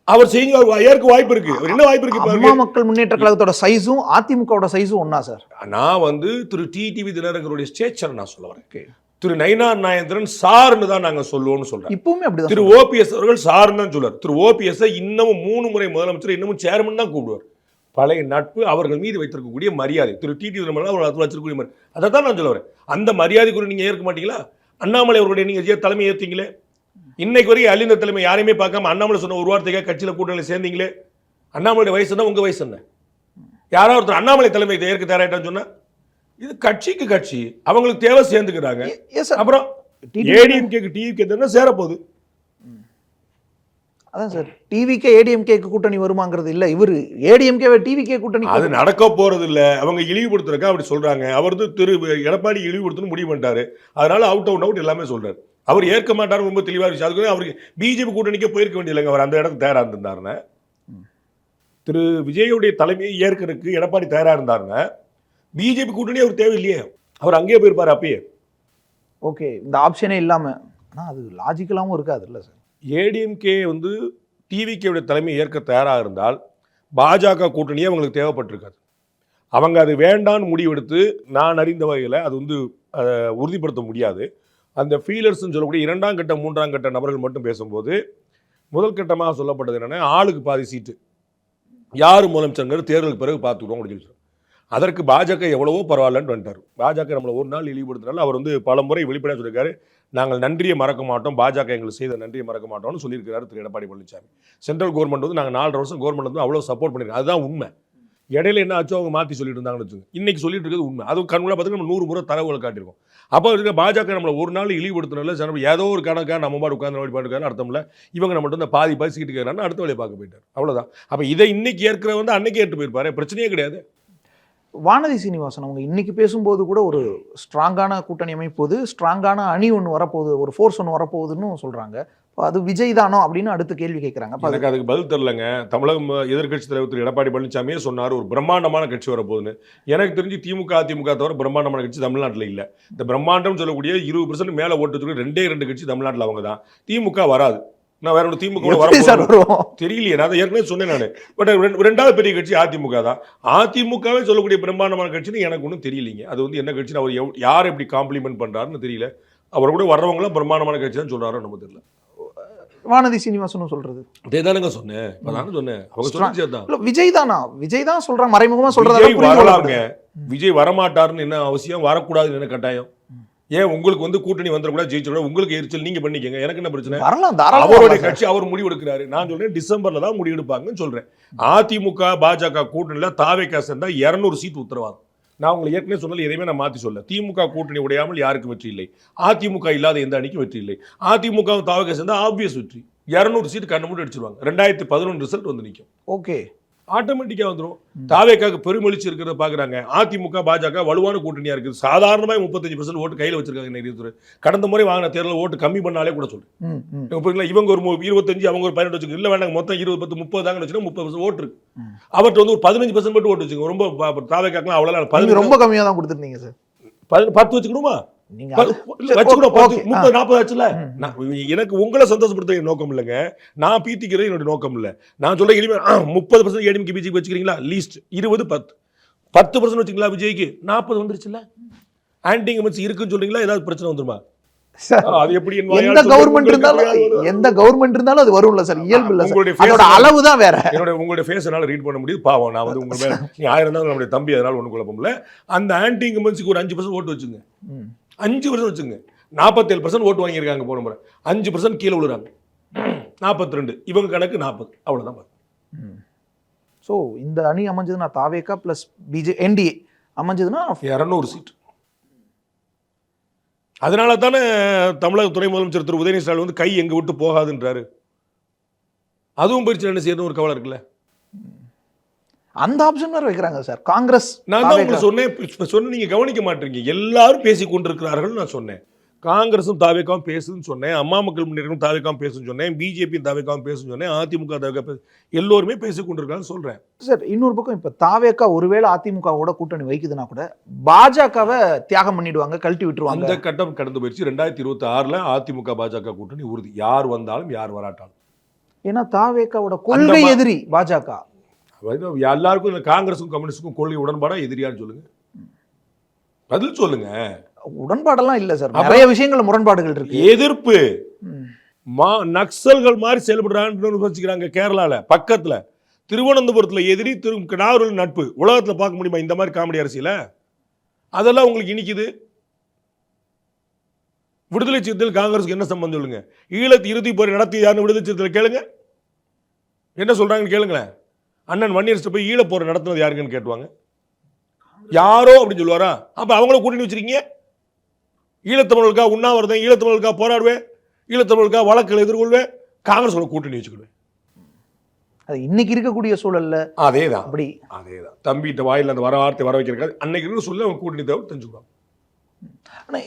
அவர் செய்ய ஏற்க வாய்ப்பு இருக்கு. அவர் என்ன வாய்ப்பு இருக்கு? அம்மா மக்கள் முன்னேற்ற கழகத்தோட சைஸும் அதிமுகவோட சைஸும் ஒண்ணா சார்? நான் வந்து திரு டிடிவி தினகரனுடைய ஸ்டேச்சர் நான் சொல்ல வரேன். திரு நயினார் நாகேந்திரன் சார்னு தான் நாங்க சொல்லுவோம்னு சொல்றோம். இப்பவுமே அப்படிதான். திரு ஓபிஎஸ் அவர்கள் சார்னு தான் சொல்றாரு. திரு ஓபிஎஸ் இன்னமும் 3 முறை முதலமைச்சர், இன்னமும் சேர்மன் தான் கூப்பிடுவார். பழைய நட்பு, அவர்கள் மீது வைத்திருக்கக்கூடிய மரியாதை, திரு டிடிவி தினகரன் அவர் வச்சிருக்கக்கூடிய மரியாதை, அதை தான் நான் சொல்ல வரேன். அந்த மரியாதைக்குரிய நீங்க ஏற்க மாட்டீங்களா? அண்ணாமலை அவருடைய நீங்க தலைமை ஏற்றீங்களே. இன்னைக்கு வரைக்கும் அழிந்த தலைமை யாரையுமே பார்க்காம அண்ணாமலை சொன்ன ஒரு வார்த்தைக்காக கட்சியில் கூட்டணியில் சேர்ந்தீங்களே. அண்ணாமலை வயசு என்ன, உங்க வயசு என்ன? யாராவது ஒருத்தர் அண்ணாமலை தலைமை ஏற்க தயாராயிட்டான்னு சொன்னா இது கட்சிக்கு கட்சி, அவங்களுக்கு தேவை சேர்ந்துக்கிறாங்க. அப்புறம் ஏடிஎம்கேக்கு டிவிகே தானே சேரப்போகுது. அதான் சார், டிவிகே ஏடிஎம்கேக்கு கூட்டணி வருமாங்கிறது இல்ல, இவர் ஏடிஎம்கே டிவிகே கூட்டணி அது நடக்க போறது இல்ல. அவங்க இழிவுபடுத்துறக்கா அப்படி சொல்றாங்க. அவர் திரு எடப்பாடி இழிவுபடுத்தணும் முடிவு பண்ணிட்டாரு. அதனால அவுட் எல்லாமே சொல்றாரு. அவர் ஏற்க மாட்டாரு, ரொம்ப தெளிவாக இருந்துச்சு. அதுக்கு அவருக்கு பிஜேபி கூட்டணிக்கே போயிருக்க வேண்டியதில்லைங்க. அவர் அந்த இடத்துக்கு தயாராக இருந்திருந்தாருன்னு, திரு விஜயுடைய தலைமையை ஏற்கிறதுக்கு எடப்பாடி தயாராக இருந்தாருங்க. பிஜேபி கூட்டணி அவர் தேவையில்லையே, அவர் அங்கேயே போயிருப்பாரு அப்பயே. ஓகே, இந்த ஆப்ஷனே இல்லாம. ஆனால் அது லாஜிக்கலாகவும் இருக்காது இல்லை சார். ஏடிஎம்கே வந்து டிவிகேவுடைய தலைமையை ஏற்க தயாராக இருந்தால் பாஜக கூட்டணியே அவங்களுக்கு தேவைப்பட்டிருக்காது. அவங்க அது வேண்டான்னு முடிவெடுத்து நான் அறிந்த வகையில் அது வந்து உறுதிப்படுத்த முடியாது. அந்த ஃபீலர்ஸ்ன்னு சொல்லக்கூடிய 2ஆம் கட்ட 3ஆம் கட்ட நபர்கள் மட்டும் பேசும்போது முதல் கட்டமாக சொல்லப்பட்டது என்னென்னா, ஆளுக்கு பாதி சீட்டு யார் முதலமைச்சருங்கிறது தேர்தலுக்கு பிறகு பார்த்துக்கிட்டோம் அப்படின்னு சொல்லி. அதற்கு பாஜக எவ்வளவோ பரவாயில்லன்னு வந்துட்டார். பாஜக நம்மளை ஒரு நாள் இழிவுபடுத்தினால அவர் வந்து பல முறை வெளிப்படையாக சொல்லியிருக்காரு, நாங்கள் நன்றியை மறக்க மாட்டோம், பாஜக எங்களுக்கு செய்த நன்றியை மறக்க மாட்டோம்னு சொல்லியிருக்கிறாரு திரு எடப்பாடி பழனிசாமி. சென்ட்ரல் கவர்மெண்ட் வந்து நாங்கள் 4.5 வருஷம் கவர்மெண்ட் வந்து அவ்வளோ சப்போர்ட் பண்ணியிருக்கோம், அதுதான் உண்மை. இடையில என்ன ஆச்சோ அவங்க மாற்றி சொல்லிட்டு இருந்தாங்கன்னு வச்சுக்கோங்க. இன்னைக்கு சொல்லிட்டு இருக்கிறது உண்மை. அது கண்கூட பார்த்துட்டு நம்ம 100 முறை தரவுகளை காட்டியிருக்கோம். அப்போ இருக்க பாஜக நம்மளை ஒரு நாள் இழிவுபடுத்தினால ஏதோ ஒரு கணக்காக நம்ம பாடு உட்காந்து பாட்டுக்கான அர்த்தம் இல்லை. இவங்க நம்மகிட்ட வந்து பாதி சீட்டு கேட்கறான்னு அடுத்த வேலையை பார்க்க போயிட்டார். அவ்வளோதான். அப்போ இதை இன்னைக்கு ஏற்கிற வந்து அன்னைக்கு ஏற்று போயிருப்பாரு, பிரச்சனையே கிடையாது. வானதி சீனிவாசன் அவங்க இன்னைக்கு பேசும்போது கூட ஒரு ஸ்ட்ராங்கான கூட்டணி அமைப்போது, ஸ்ட்ராங்கான அணி ஒன்று வரப்போகுது, ஒரு ஃபோர்ஸ் ஒன்று வரப்போகுதுன்னு சொல்றாங்க. அது விஜய் தானோ அப்படின்னு அடுத்த கேள்வி கேட்குறாங்க. எனக்கு அதுக்கு பதில் தெரிலங்க. தமிழகம் எதிர்கட்சி தலைவர் திரு எடப்பாடி பழனிசாமியே சொன்னார் ஒரு பிரம்மாண்டமான கட்சி வரப்போகுதுன்னு. எனக்கு தெரிஞ்சு திமுக அதிமுக தவிர பிரம்மாண்டமான கட்சி தமிழ்நாட்டில் இல்லை. இந்த பிரம்மாண்டம் சொல்லக்கூடிய 20% மேலே ஓட்டு 2 கட்சி தமிழ்நாட்டில் அவங்க தான். திமுக வராது. நான் வேற ஒன்று திமுக தெரியலையே, நான் ஏற்கனவே சொன்னேன் நான். பட் 2வது பெரிய கட்சி அதிமுக தான். அதிமுகவே சொல்லக்கூடிய பிரம்மாண்டமான கட்சின்னு எனக்கு ஒன்றும் தெரியலைங்க. அது வந்து என்ன கட்சின்னு அவர் யார் எப்படி காம்ப்ளிமெண்ட் பண்ணுறாருன்னு தெரியல. அவர் கூட வர்றவங்களாம் பிரம்மாண்டமான கட்சி தான் சொல்கிறாரோ நம்ம தெரியல. வானதி சீனிவாசன் சொல்றது அதேதானங்க சொன்னேன். அவங்க சொன்னது விஜய் தானா? விஜய் தான் சொல்றாங்க, மறைமுகமா சொல்றாங்க. வரலாங்க, விஜய் வரமாட்டாருன்னு என்ன அவசியம், வரக்கூடாதுன்னு என்ன கட்டாயம்? ஏன் உங்களுக்கு வந்து கூட்டணி வந்துடக்கூடாது, ஜெயிச்சிடக்கூடாது, உங்களுக்கு எரிச்சல், நீங்க பண்ணிக்கங்க, எனக்கு என்ன பிரச்சனை? அவருடைய கட்சி அவர் முடிவெடுக்கிறாரு. நான் சொல்றேன் டிசம்பர்ல தான் முடிவெடுப்பாங்கன்னு சொல்றேன். அதிமுக பாஜக கூட்டணியில தாவேகா சேர்ந்தா 200 சீட் உத்தரவாதம். நான் உங்களுக்கு ஏற்கனவே சொன்னது எதையுமே நான் மாற்றி சொல்ல. திமுக கூட்டணி உடையாமல் யாருக்கும் வெற்றி இல்லை, அதிமுக இல்லாத எந்த அணிக்கும் வெற்றி இல்லை. அதிமுக தாவேகா சேர்ந்தா ஆப்வியஸ் வெற்றி. 200 சீட் கண்ணு மூடி அடிச்சிருவாங்க. 2011 ரிசல்ட் வந்து நிற்கும். ஓகே, ஆட்டோமேட்டிக்கா வந்துடும். தாவேக்காக்கு பெருமொழிச்சு இருக்கிறத பாக்குறாங்க. அதிமுக பாஜக வலுவான கூட்டணியா இருக்குது. சாதாரணமாக 35% ஓட்டு கையில் வச்சிருக்காங்க. கடந்த முறை வாங்கின தேர்தல் ஓட்டு கம்மி பண்ணாலே கூட சொல்றேன். இவங்க ஒரு 25 அவங்க ஒரு 18 வச்சுக்கோங்க. இல்ல வேண்டாங்க மொத்தம் 20 10 30 தாங்க வச்சுக்கோங்க. 30% ஓட்டு இருக்கு. அவர்கிட்ட வந்து ஒரு 15% மட்டும் ஓட்டு வச்சுக்கோங்க. ரொம்ப தாவேக்காக்கெல்லாம் அவ்வளோ ரொம்ப கம்மியாக தான் கொடுத்துருந்தீங்க சார். 10 வச்சுக்கணுமா? நீங்க வச்சுக்கிறோம் 30-40 ஆச்சுல. எனக்கு உங்களை சந்தோஷப்படுத்த நோக்கம் இல்லைங்க, நான் பீத்திக்கிறது என்னோட நோக்கம் இல்லை. நான் சொல்ல எளிமை 30% ஏடிஎம்கே பிஜேபி வச்சுக்கிறீங்களா, லீஸ்ட் 20-10% வச்சுங்களா, விஜய்க்கு 40 வந்துருச்சுல்ல. ஆன்டி இன்கம்பன்சி இருக்குன்னு சொல்றீங்களா, ஏதாவது பிரச்சனை வந்துருமா? அது எப்படி எந்த கவர்மெண்ட் இருந்தாலும் அது வரும்ல சார், இயல்பு இல்ல சார், அதோட அளவு தான் வேற. உங்களுடைய ஃபேஸ் என்னால ரீட் பண்ண முடியுது, பாவம். நான் வந்து உங்க மேல நீ 1000 தான் நம்முடைய தம்பி, அதனால ஒன்றும் குழப்பம் இல்லை. அந்த ஆன்டி இன்கம்பன்சிக்கு ஒரு 5% ஓட்டு வச்சுங்க, 5% வச்சுங்க. 47% ஓட்டு வாங்கியிருக்காங்க போன முறை, 5% கீழே விழுறாங்க, 42. இவங்க கணக்கு 40, அவ்வளவுதான். ஸோ இந்த அணி அமைஞ்சதுன்னா தாவேகா பிளஸ் என்டிஏ அமைஞ்சதுன்னா 200 சீட். அதனால தானே தமிழக துணை முதலமைச்சர் திரு உதயநிதி ஸ்டாலின் வந்து கை எங்க விட்டு போகாதுன்றாரு. அதுவும் போயிடுச்சு, என்ன செய்யணும் ஒரு கவலை இருக்குல்ல. அந்த ஆப்ஷன் வேற வைக்கிறாங்க சார் காங்கிரஸ். நான் தான் உங்களுக்கு சொன்னேன், நீங்க கவனிக்க மாட்டீங்க. எல்லாரும் பேசி கொண்டிருக்கிறார்கள் நான் சொன்னேன். காங்கிரஸும் தாவேகாவும் பேசுன்னு சொன்னேன், அம்மா மக்கள் முன்னேற்றம் தாவேகாவும் பேசுன்னு சொன்னேன், பிஜேபி தாவேகாவும் பேசுன்னு சொன்னேன், அதிமுக தாவேகா எல்லோருமே பேசி கொண்டிருக்காங்க சொல்றேன் சார். இன்னொரு பக்கம் இப்ப தாவேகா ஒருவேளை அதிமுக கூட கூட்டணி வைக்குதுன்னா கூட பாஜகவை தியாகம் பண்ணிடுவாங்க, கழட்டி விட்டுருவாங்க. அந்த கட்டம் கடந்து போயிடுச்சு. 2026 அதிமுக பாஜக கூட்டணி உறுதி, யார் வந்தாலும் யார் வராட்டாலும். ஏன்னா தாவேகாவோட கொள்கை எதிரி பாஜக. எல்லாருக்கும் காங்கிரஸுக்கும் கம்யூனிஸ்டுக்கும் கொள்கை உடன்பாடா எதிரியான்னு சொல்லுங்க, பதில் சொல்லுங்க. உடன்பாடெல்லாம் இல்ல சார், நிறைய விஷயங்கள் முரண்பாடுகள் இருக்கு. எதிர்ப்பு நக்சல்கள் மாதிரி செயல்படுறாங்கன்னு வச்சுக்கிறாங்க. கேரளால பக்கத்துல திருவனந்தபுரத்துல எதிரி, நாகூரில் நட்பு. உலகத்துல பார்க்க முடியுமா இந்த மாதிரி காமெடி அரசியல? அதெல்லாம் உங்களுக்கு இனிக்குது. விடுதலை சிறுத்தைகள் காங்கிரஸுக்கு என்ன சம்பந்தம் சொல்லுங்க. ஈழத்து இறுதி போரை நடத்தி யாருன்னு விடுதலை சிறுத்தைகள் கேளுங்க, என்ன சொல்றாங்கன்னு கேளுங்களேன். அண்ணன் வன்னியரசு போய் ஈழ போரை நடத்துனது யாருங்கன்னு கேட்டுவாங்க, யாரோ அப்படின்னு சொல்லுவாரா? அப்ப அவங்கள கூட்டணி வச்சிருக்கீங்க. ஈழத்தமிழர்களுக்காக உண்ணாவிரதம், ஈழத்தமிழர்களுக்காக போராடுவேன், ஈழத்தமிழர்களுக்காக வழக்குகளை எதிர்கொள்வேன், காங்கிரஸோட கூட்டணி வச்சுக்கிடுவேன். அது இன்னைக்கு இருக்கக்கூடிய சூழல்ல அதேதான், அப்படி அதேதான். தம்பிட்ட வாயில் அந்த வார்த்தை வர வைக்கிறது அன்னைக்கு இருந்து சொல்லி அவங்க கூட்டணி தேவை தெரிஞ்சுக்குவாங்க. ஆனா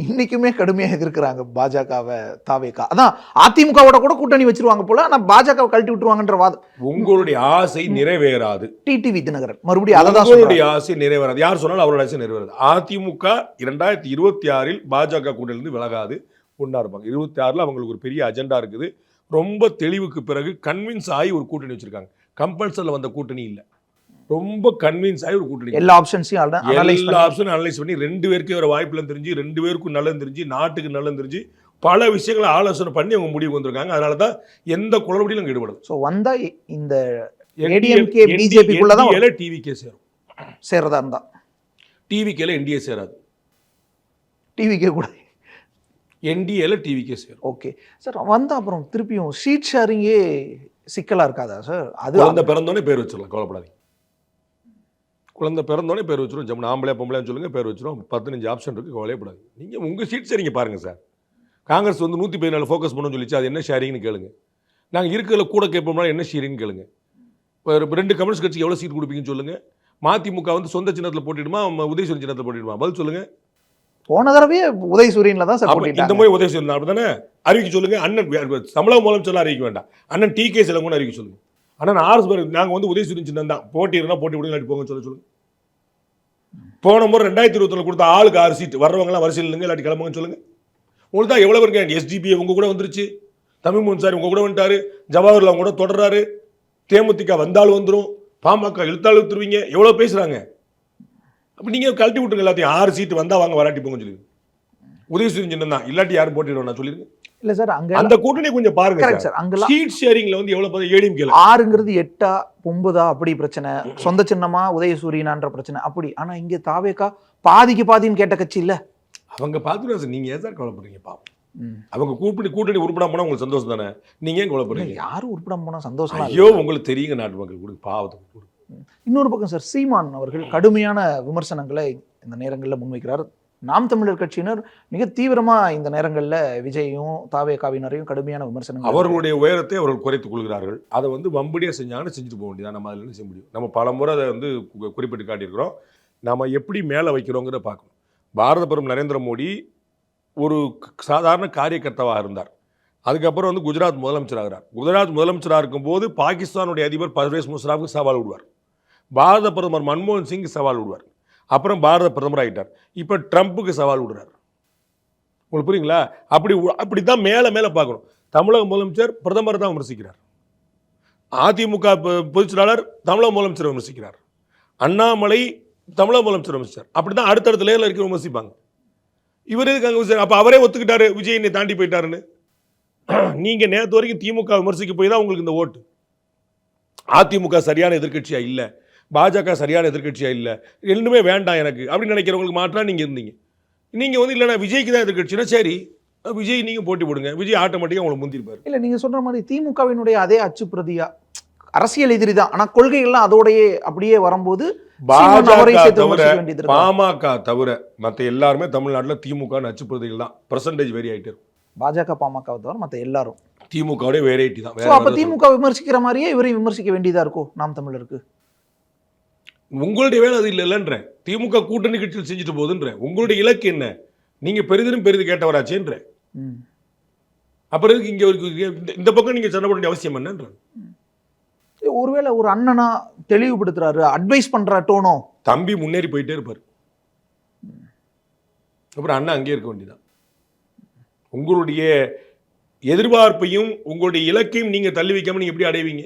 இன்னைக்குமே கடுமையாக எதிர்க்கிறாங்க பாஜகவை தாவேகா. அதான் அதிமுகவோட கூட கூட்டணி வச்சிருவாங்க போல, ஆனா பாஜகவை கழட்டி விட்டுருவாங்க வாதம். உங்களுடைய ஆசை நிறைவேறாது. டிடிவி தினகரன் மறுபடியும் உங்களுடைய ஆசை நிறைவேறாது. யார் சொன்னாலும் அவரோட ஆசை நிறைவேறாது. அதிமுக 2026 பாஜக கூட்டணியிலிருந்து விலகாது, ஒன்றா இருப்பாங்க. 26 அவங்களுக்கு ஒரு பெரிய அஜெண்டா இருக்குது. ரொம்ப தெளிவுக்கு பிறகு கன்வின்ஸ் ஆகி ஒரு கூட்டணி வச்சிருக்காங்க. கம்பல்சரில் வந்த கூட்டணி இல்லை, ரொம்ப கன்வின்ஸ் ஆகி ஒரு கூட்டணி. எல்லா ஆப்ஷன்ஸையும் அனலைஸ் பண்ணி 2 பேருக்கு ஒரு வாய்ப்புல தெரிஞ்சு, 2 பேருக்கும் நல்லது தெரிஞ்சு, நாட்டுக்கு நல்லது தெரிஞ்சு, பல விஷயங்களை ஆலோசனை பண்ணி அவங்க முடிவு வந்திருக்காங்க. அதனால தான் எந்த குளறுபடியிலும் ஈடுபடும். ஸோ வந்தா இந்த ஏடிஎம்கே பிஜேபிக்குள்ள தான் டிவிகே சேரும். சேர்றதா இருந்தா டிவிகேல என்டிஏ சேராது, டிவிகே கூட என்டிஏல டிவிகே சேரும். Okay sir. வந்தா அப்புறம் திருப்பியும் சீட் ஷேரிங்கே சிக்கலா இருக்காதா சார்? அது குழந்தை பிறந்தோடனே பேர் வச்சிடலாம், கவலைப்படாதீங்க. குழந்தை பிறந்தோடனே பேர் வச்சிரும். ஜம்மு ஆம்பளை பொம்பளைன்னு சொல்லுங்க, பேர் வச்சிரும். 15 ஆப்ஷன் இருக்கு, கவலைப்படாது. நீங்கள் உங்கள் சீட் ஷேரிங்க பாருங்கள் சார். காங்கிரஸ் வந்து 114 ஃபோக்கஸ் பண்ணணும்னு சொல்லிச்சு, அது என்ன ஷேரிங்னு கேளுங்க. நாங்கள் இருக்கிறதுல கூட கேட்போம்னா என்ன ஷேரிங்னு கேளுங்க. இப்போ 2 கம்யூனிஸ்ட் கட்சிக்கு எவ்வளோ சீட் கொடுப்பீங்கன்னு சொல்லுங்க. மதிமுக வந்து சொந்த சின்னத்தில் போட்டிடுமா, உதயசூரியன் சின்னத்தில் போட்டிடுமா? பதில் சொல்லுங்க. போன தடவையே உதயசூரியன்ல தான் சார் போட்டிட்டாங்க. இந்த மாதிரி உதயசூரியன் அப்படிதானே அறிவிக்க சொல்லுங்க. அண்ணன் தமிழக முதலமைச்சர் அறிவிக்க வேண்டாம், அண்ணன் டிகே சிலங்கன்னு அறிவிக்க சொல்லுங்க. அண்ணன் ஆர்எஸ் நாங்கள் வந்து உதயசூரியன் சின்னம் தான், போட்டிடுனா போட்டி விடுங்க, போங்கன்னு சொல்லுங்க. போன முறை 2021 கொடுத்த ஆளுக்கு 6 சீட், வர்றவங்களாம் வரிசையில் இல்லைங்க, இல்லாட்டி கிளம்புங்கன்னு சொல்லுங்க. உங்களுக்கு தான் எவ்வளோ இருக்க. எஸ்டிபி உங்க கூட வந்துருச்சு, தமிழ் முன்சாரி உங்க கூட வந்துட்டாரு, ஜவஹர்லால் அவங்க கூட தொடர்றாரு, தேமுதிக வந்தாலும் வந்துடும், பாமக இழுத்தாலும் இழுத்துருவீங்க, எவ்வளோ பேசுறாங்க. அப்போ நீங்கள் கழட்டி விட்டுருங்க எல்லாத்தையும். 6 சீட்டு வந்தால் வாங்க, வராட்டி போங்கன்னு சொல்லிடுங்க. உதயசூரியன் சின்னம் தான், இல்லாட்டி யாரும் போட்டிடுவோம் நான் சொல்லிடுங்க. இல்ல சார், அங்க அந்த கூட்டணி கொஞ்சம் பாருங்க சார். அங்க சீட் ஷேரிங்ல வந்து எவ்வளவு ஏடிஎம்கே 6ங்கிறது 8 9 அப்படி பிரச்சனை, சொந்த சின்னமா உதயசூரியனான்ற பிரச்சனை அப்படி. ஆனா இங்க தாவேகா பாதிக்கு பாதின்னு கேட்ட கட்சி இல்ல. அவங்க பாத்துட்டு நீங்க ஏன் சார் கவலைப்படுறீங்க? பாப்போம், அவங்க கூட்டணி உருப்படாம போனா உங்களுக்கு சந்தோஷம் தானே, நீங்க ஏன் கவலைப்படுறீங்க? யாரும் உருப்படாம போனா சந்தோஷம். ஐயோ, உங்களுக்கு தெரியுங்க நாட்டு மக்கள் கூட பாவத்தை. இன்னொரு பக்கம் சார், சீமான் அவர்கள் கடுமையான விமர்சனங்களை இந்த நேரங்களில் முன்வைக்கிறார். நாம் தமிழர் கட்சியினர் மிக தீவிரமா இந்த நேரங்களில் விஜயும் தாவேகாவினரையும் கடுமையான விமர்சனங்கள். அவர்களுடைய உயரத்தை அவர்கள் குறைத்துக் கொள்கிறார்கள். அதை வந்து வம்படியாக செஞ்சாங்கன்னு செஞ்சுட்டு போக வேண்டியதான். நம்ம அதில் என்ன செய்ய முடியும்? நம்ம பல முறை அதை வந்து குறிப்பிட்டு காட்டியிருக்கிறோம். நம்ம எப்படி மேலே வைக்கிறோங்கிறத பார்க்கணும். பாரத பிரதமர் நரேந்திர மோடி ஒரு சாதாரண காரியகர்த்தாவாக இருந்தார். அதுக்கப்புறம் வந்து குஜராத் முதலமைச்சர் ஆகிறார். குஜராத் முதலமைச்சராக இருக்கும்போது பாகிஸ்தானுடைய அதிபர் பர்வேஸ் முஷராஃபுக்கு சவால் விடுவார். பாரத பிரதமர் மன்மோகன் சிங் சவால் விடுவார். அப்புறம் பாரத பிரதமர் ஆகிட்டார். இப்போ ட்ரம்ப்புக்கு சவால் விடுறாரு. உங்களுக்கு புரியுங்களா? அப்படி தான் மேலே மேலே பார்க்கணும். தமிழக முதலமைச்சர் பிரதமர் தான் விமர்சிக்கிறார். அதிமுக பொதுச் செயலாளர் தமிழக முதலமைச்சர் விமர்சிக்கிறார். அண்ணாமலை தமிழக முதலமைச்சர் விமர்சிச்சார். அப்படி தான் அடுத்தடுத்த லேயரில் இருக்க விமர்சிப்பாங்க. இவர் எதுக்கு அங்கே அப்போ அவரே ஒத்துக்கிட்டாரு விஜய் என்னை தாண்டி போயிட்டாருன்னு. நீங்கள் நேற்று வரைக்கும் திமுக விமர்சிக்க போய் தான் உங்களுக்கு இந்த ஓட்டு. அதிமுக சரியான எதிர்க்கட்சியாக இல்லை, பாஜக சரியான எதிர்க்கட்சியாக இல்லை, ரெண்டுமே வேண்டாம் எனக்கு அப்படின்னு நினைக்கிறவங்களுக்கு மாற்றா நீங்கள் இருந்தீங்க. நீங்கள் வந்து இல்லைனா விஜய்க்கு தான் எதிர்க்கட்சினா சரி விஜய் நீங்கள் போட்டி போடுங்க, விஜய் ஆட்டோமேட்டிக்காக உங்களை முந்திருப்பார். இல்லை நீங்கள் சொல்கிற மாதிரி திமுகவினுடைய அதே அச்சு பிரதியா அரசியல் எதிரி தான், ஆனால் கொள்கைகள்லாம் அதோடையே அப்படியே வரும்போது பாமக தவிர மற்ற எல்லாருமே தமிழ்நாட்டில் திமுக அச்சு பிரதிகள் தான். பெர்சன்டேஜ் வேரி ஆகிட்டு இருக்கும். பாஜக பாமக தவிர மற்ற எல்லாரும் திமுகவுடைய வேரைட்டி தான். அப்போ திமுக விமர்சிக்கிற மாதிரியே இவரையும் விமர்சிக்க வேண்டியதா இருக்கும் நாம் தமிழருக்கு. உங்களுடைய வேலை அது இல்லைன்ற. திமுக கூட்டணி கட்சியில் செஞ்சுட்டு போகுதுன்ற. உங்களுடைய இலக்கு என்ன? நீங்க பெரிதும் பெரிது கேட்டவராச்சேன்ற. அப்புறம் இங்க இந்த பக்கம் நீங்க சண்டை போட அவசியம் என்னன்ற. ஒருவேளை ஒரு அண்ணனா தெளிவுபடுத்துறாரு, அட்வைஸ் பண்ற டோனோ. தம்பி முன்னேறி போயிட்டே இருப்பாரு, அப்புறம் அண்ணா அங்கேயே இருக்க வேண்டியதான். உங்களுடைய எதிர்பார்ப்பையும் உங்களுடைய இலக்கையும் நீங்க தள்ளி வைக்காம நீங்க எப்படி அடைவீங்க?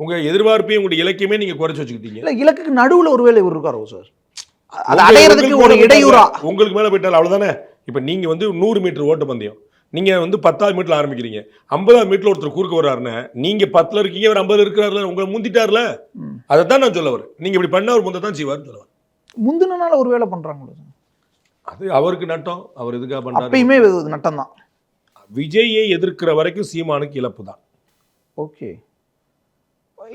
உங்க எதிர்பார்ப்பையும் உங்களுடைய இலக்கையுமே நீங்க குறைச்சு வச்சுக்கிட்டீங்க. இல்ல இலக்குக்கு நடுவுல ஒருவேளை இவர் இருக்காரோ சார், அது அடையிறதுக்கு ஒரு இடையூறா உங்களுக்கு மேல போயிட்டால் அவ்வளவுதானே. இப்ப நீங்க வந்து 100 மீட்டர் ஓட்ட பந்தயம், நீங்க வந்து 10வது மீட்டர்ல ஆரம்பிக்கிறீங்க, 50வது மீட்டர்ல ஒருத்தர் குறுக்க வர்றாருன்னு நீங்க 10ல இருக்கீங்க, அவர் 50 இருக்கிறாருல, உங்களை முந்திட்டார்ல. அதைத்தான் நான் சொல்ல வரேன். நீங்க இப்படி பண்ண அவர் முந்ததான் செய்வார்னு சொல்ல வரேன். முந்தினால ஒரு வேலை பண்றாங்களோ, அது அவருக்கு நட்டம். அவர் எதுக்காக பண்றாரு? எப்பயுமே நட்டம் தான். விஜயை எதிர்க்கிற வரைக்கும் சீமானுக்கு இழப்பு தான். ஓகே,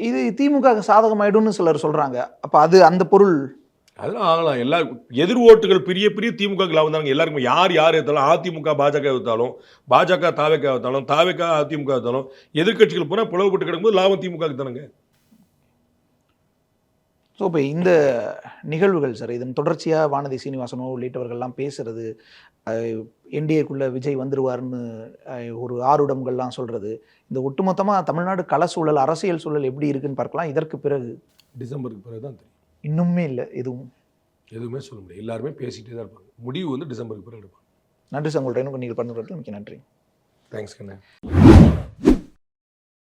இது திமுக சாதகமாயிடும்னு சிலர் சொல்றாங்க. அப்ப அது அந்த பொருள் அதெல்லாம் ஆகலாம். எல்லா எதிர் ஓட்டுகள் பெரிய பெரிய திமுக லாபம் தாங்க எல்லாருக்கும். யார் எடுத்தாலும், அதிமுக பாஜக எடுத்தாலும், பாஜக தாவேக்கா எடுத்தாலும், தாவேக்கா அதிமுக எடுத்தாலும், எதிர்கட்சிகள் பூரா பிளவுபட்டு கிடக்கும்போது லாபம் திமுக தானுங்க. ஸோ இப்போ இந்த நிகழ்வுகள் சார், இதன் தொடர்ச்சியாக வானதி சீனிவாசனோ உள்ளிட்டவர்கள்லாம் பேசுறது, என்டிஏக்குள்ளே விஜய் வந்துடுவார்னு ஒரு ஆருடங்கள்லாம் சொல்கிறது, இந்த ஒட்டுமொத்தமாக தமிழ்நாடு கள சூழல், அரசியல் சூழல் எப்படி இருக்குன்னு பார்க்கலாம். இதற்கு பிறகு டிசம்பருக்கு பிறகு தான் தெரியும். இன்னுமே இல்லை, எதுவுமே சொல்ல முடியாது. எல்லாருமே பேசிகிட்டே தான் இருப்பாங்க. முடிவு வந்து டிசம்பருக்கு பிறகு எடுப்பாங்க. நன்றி சார், உங்கள்கிட்ட நீங்கள் பண்ணுறது மிக்க நன்றி. தேங்க்ஸ் கண்ணா.